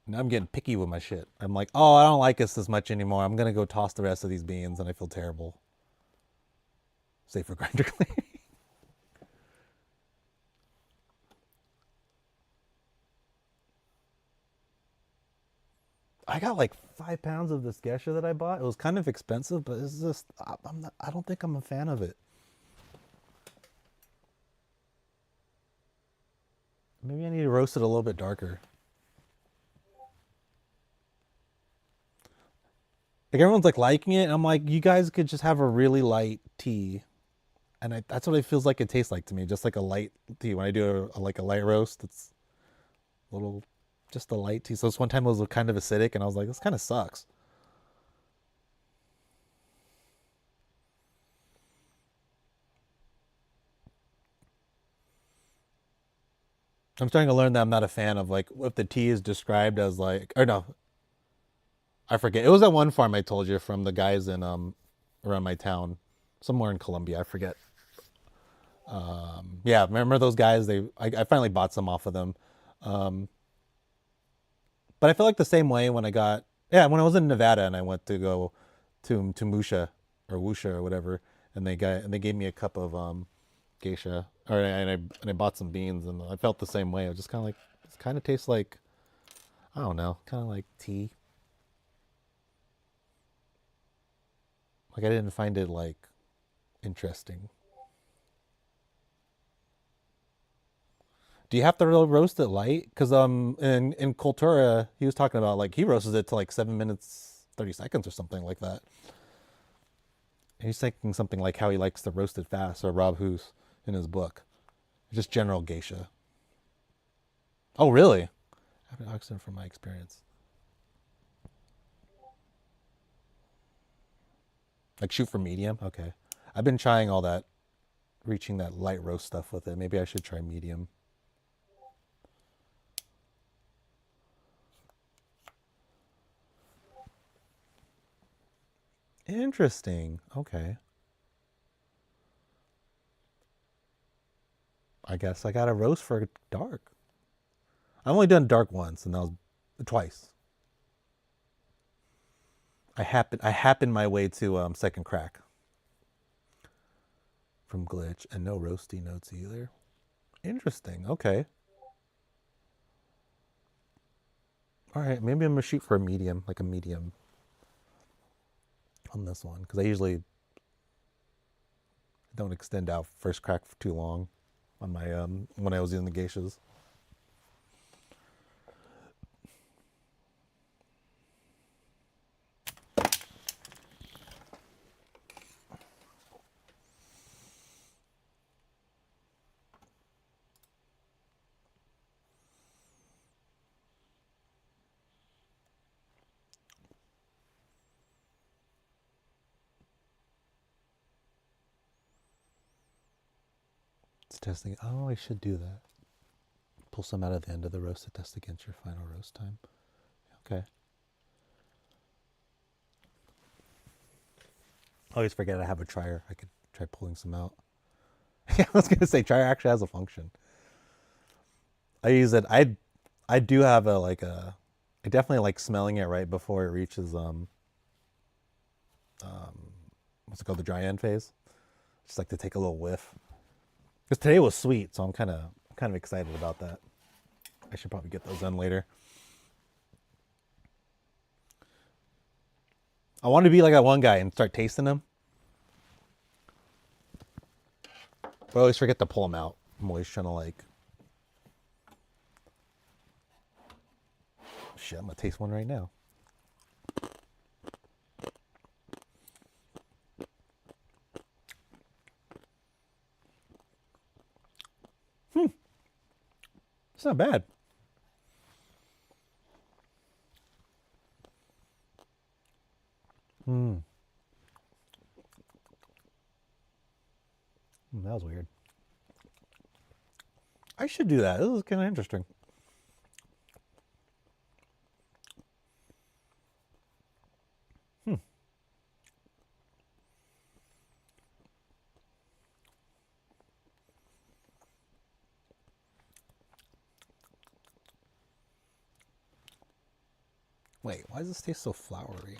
Now I'm getting picky with my shit. I'm like, oh, I don't like this as much anymore. I'm gonna go toss the rest of these beans, and I feel terrible. Safe for grinder clean. I got like 5 pounds of this geisha that I bought. It was kind of expensive, but it's just I'm not. I don't think I'm a fan of it. Maybe I need to roast it a little bit darker. Like everyone's like liking it, and I'm like, you guys could just have a really light tea, and that's what it feels like it tastes like to me, just like a light tea. When I do like a light roast, it's a little, just a light tea. So this one time it was kind of acidic, and I was like, this kind of sucks. I'm starting to learn that I'm not a fan of like if the tea is described as like, or no, I forget. It was that one farm I told you from the guys in around my town, somewhere in Colombia. I forget. Yeah, remember those guys? I finally bought some off of them. Um, but I feel like the same way when I got, yeah, when I was in Nevada and I went to go to Musha or Wusha or whatever, and they gave me a cup of geisha, and I bought some beans, and I felt the same way. It was just kind of like, it kind of tastes like, I don't know, kind of like tea. Like I didn't find it like interesting. Do you have to really roast it light? Because in Cultura he was talking about like he roasted it to like 7 minutes 30 seconds or something like that. And he's thinking something like how he likes to roast it fast, or Rob Hoos in his book. Just general geisha. Oh really? I have an accent from my experience. Like shoot for medium. Okay. I've been trying all that, reaching that light roast stuff with it. Maybe I should try medium. Interesting. Okay. I guess I got a roast for dark. I've only done dark once, and that was twice. I happened my way to second crack from Glitch, and no roasty notes either. Interesting. Okay. All right. Maybe I'm gonna shoot for a medium, like a medium on this one, because I usually don't extend out first crack for too long on my when I was doing the geishas. It's testing. Oh, I should do that. Pull some out at the end of the roast to test against your final roast time. Okay. I always forget I have a trier. I could try pulling some out. Yeah, I was gonna say trier actually has a function. I use it. I do have a like a. I definitely like smelling it right before it reaches what's it called, the dry end phase. Just like to take a little whiff. Because today was sweet, so I'm kind of excited about that. I should probably get those in later. I want to be like that one guy and start tasting them. But I always forget to pull them out. I'm always trying to like. Shit, I'm gonna taste one right now. It's not bad. That was weird. I should do that. This is kind of interesting. Wait, why does this taste so flowery?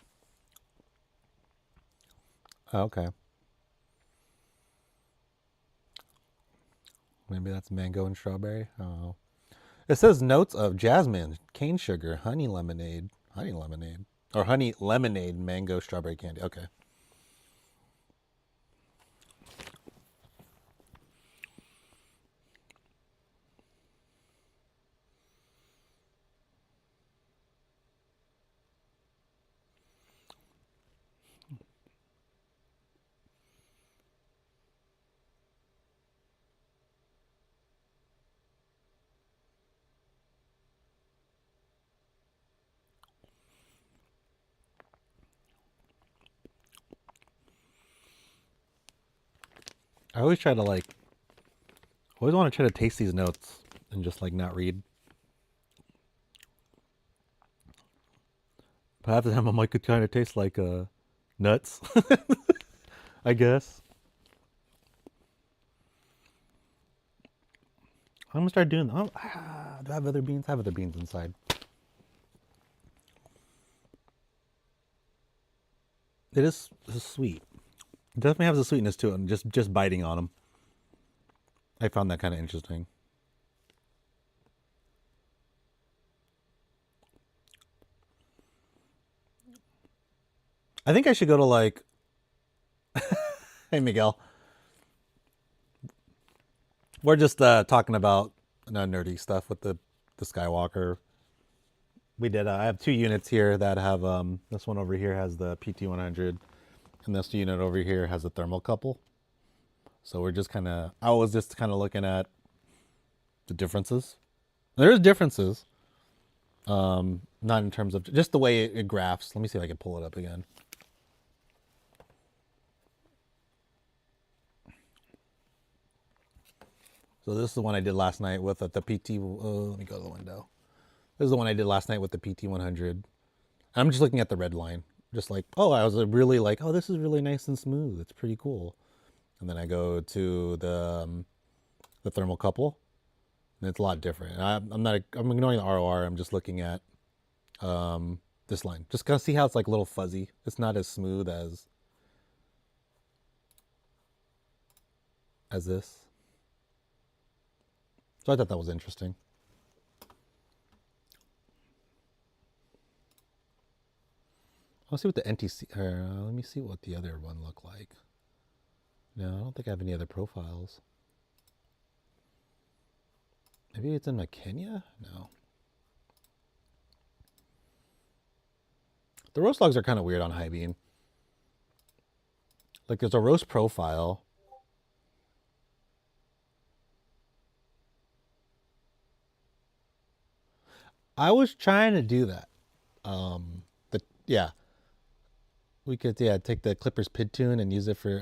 Oh, okay. Maybe that's mango and strawberry. Oh. It says notes of jasmine, cane sugar, honey lemonade, or honey lemonade, mango, strawberry candy. Okay. I always try to like, always want to try to taste these notes and just like not read. But half the time I'm like, it kind of tastes like nuts, I guess. I'm gonna start doing. Oh, do I have other beans? I have other beans inside. It is sweet. It definitely has a sweetness to it, and just biting on them. I found that kind of interesting. I think I should go to like, hey Miguel, we're just talking about nerdy stuff with the Skywalker. We did. I have two units here that have this one over here has the PT100, and this unit over here has a thermocouple. So we're just kind of. I was just kind of looking at the differences. There's differences. Not in terms of just the way it graphs. Let me see if I can pull it up again. So this is the one I did last night with the PT. Let me go to the window. This is the one I did last night with the PT100. I'm just looking at the red line. just like, oh, I was really like, oh, this is really nice and smooth. It's pretty cool. And then I go to the Thermocouple, and it's a lot different. And I'm ignoring the ROR. I'm just looking at this line. Just gonna see how it's like a little fuzzy. It's not as smooth as this. So I thought that was interesting. Let's see what the NTC. Let me see what the other one looked like. No, I don't think I have any other profiles. Maybe it's in my Kenya? No. The roast logs are kind of weird on HiBean. Like there's a roast profile. I was trying to do that. But yeah, we could take the Clippers PID tune and use it for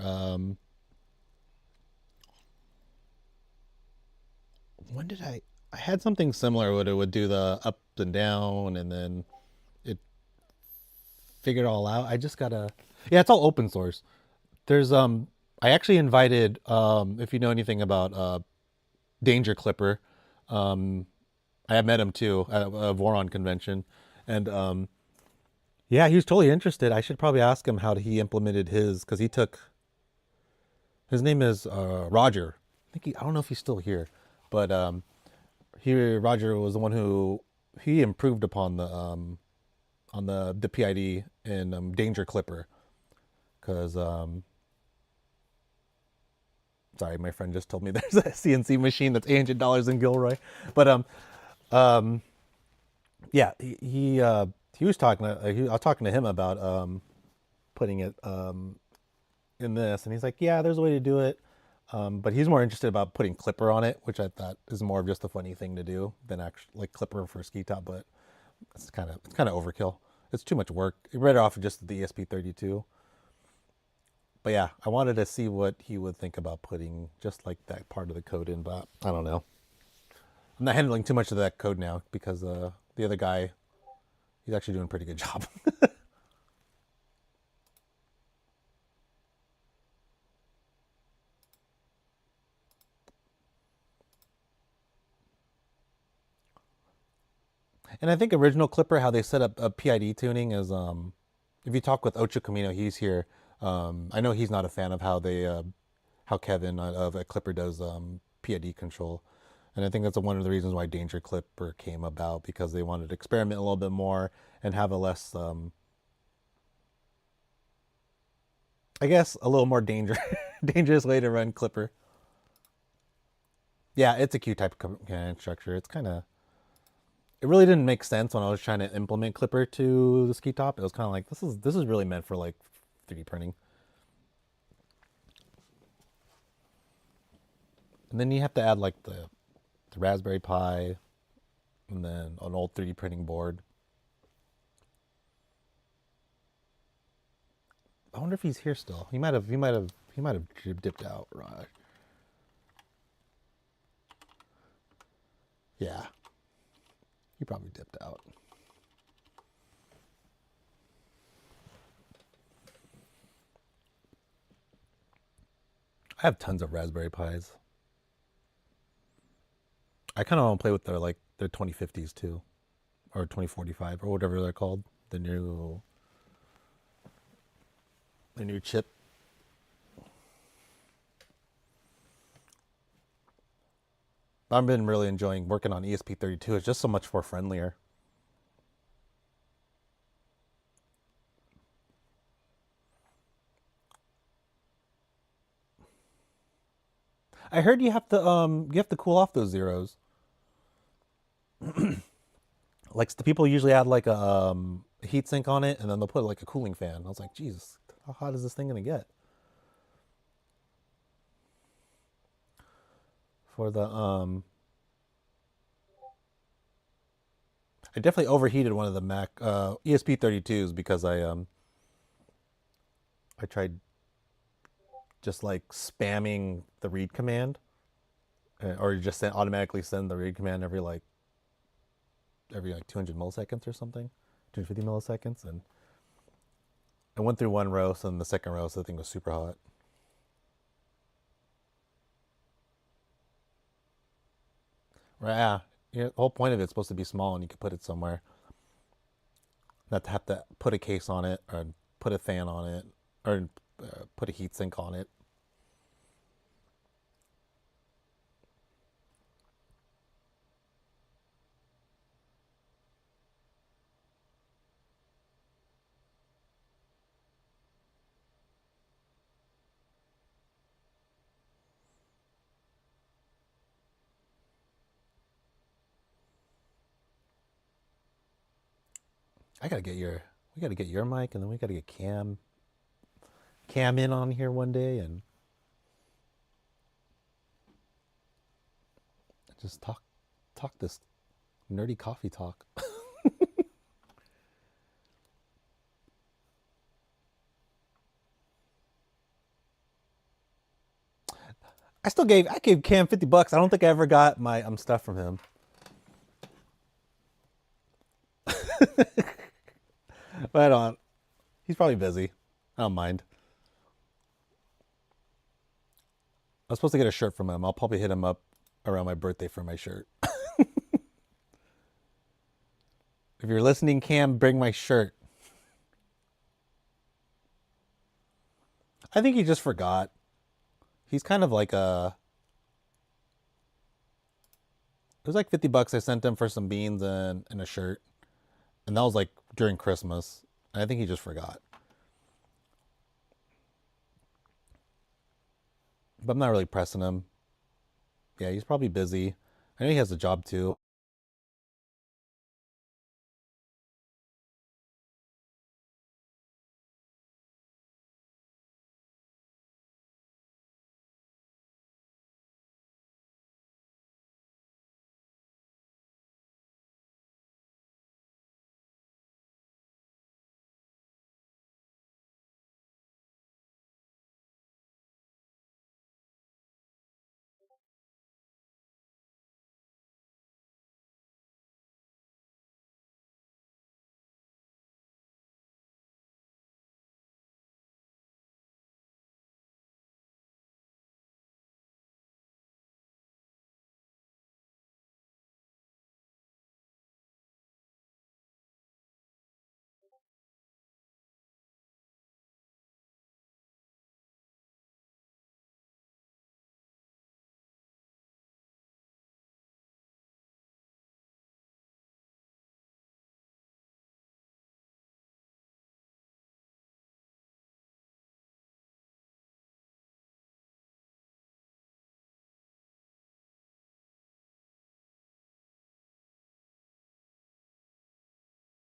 when did I had something similar where it would do the up and down and then it figured it all out. I just gotta yeah, it's all open source. There's I actually invited if you know anything about Danger Clipper, I have met him too at a Voron convention, and yeah, he was totally interested. I should probably ask him how he implemented his because he took his name is Roger. I don't know if he's still here, but Roger was the one who he improved upon the on the PID in Danger Clipper because sorry, my friend just told me there's a CNC machine that's $800 in Gilroy, but yeah, he was talking. I was talking to him about putting it in this, and he's like, yeah, there's a way to do it. But he's more interested about putting Clipper on it, which I thought is more of just a funny thing to do than actually like Clipper for a ski top. But it's kind of overkill. It's too much work. You're better off with just the ESP32. But yeah, I wanted to see what he would think about putting just like that part of the code in, but I don't know. I'm not handling too much of that code now because the other guy, he's actually doing a pretty good job. And I think original Clipper, how they set up a PID tuning is, if you talk with Ocho Camino, he's here. I know he's not a fan of how how Kevin of Clipper does PID control. And I think that's one of the reasons why Danger Clipper came about because they wanted to experiment a little bit more and have a less, I guess, a little more dangerous way to run Clipper. Yeah, it's a Q-type command structure. It's kind of, it really didn't make sense when I was trying to implement Clipper to the ski top. It was kind of like this is really meant for like 3D printing. And then you have to add like the Raspberry Pi and then an old 3D printing board. I wonder if he's here still. He might have dipped out, Raj. Yeah. He probably dipped out. I have tons of Raspberry Pis. I kind of want to play with their 2050s too, or 2045 or whatever they're called. The new chip. I've been really enjoying working on ESP32. It's just so much more friendlier. I heard you have to cool off those zeros. Like the people usually add like a heat sink on it and then they'll put like a cooling fan. I was like, Jesus, how hot is this thing gonna get? For the I definitely overheated one of the Mac ESP32s because I tried just like spamming the read command, or you just automatically send the read command every like 200 milliseconds or something, 250 milliseconds, and I went through one roast, and the second roast, the thing was super hot. Right? Yeah. Yeah, the whole point of it's supposed to be small, and you can put it somewhere. Not to have to put a case on it, or put a fan on it, or put a heat sink on it. I gotta get your, we gotta get your mic, and then we gotta get Cam in on here one day, and just talk this nerdy coffee talk. I gave Cam $50. I don't think I ever got my stuff from him. But I don't. He's probably busy. I don't mind. I was supposed to get a shirt from him. I'll probably hit him up around my birthday for my shirt. If you're listening, Cam, bring my shirt. I think he just forgot. He's kind of like a. It was like $50 I sent him for some beans and a shirt. And that was like during Christmas. And I think he just forgot. But I'm not really pressing him. Yeah, he's probably busy. I know he has a job too.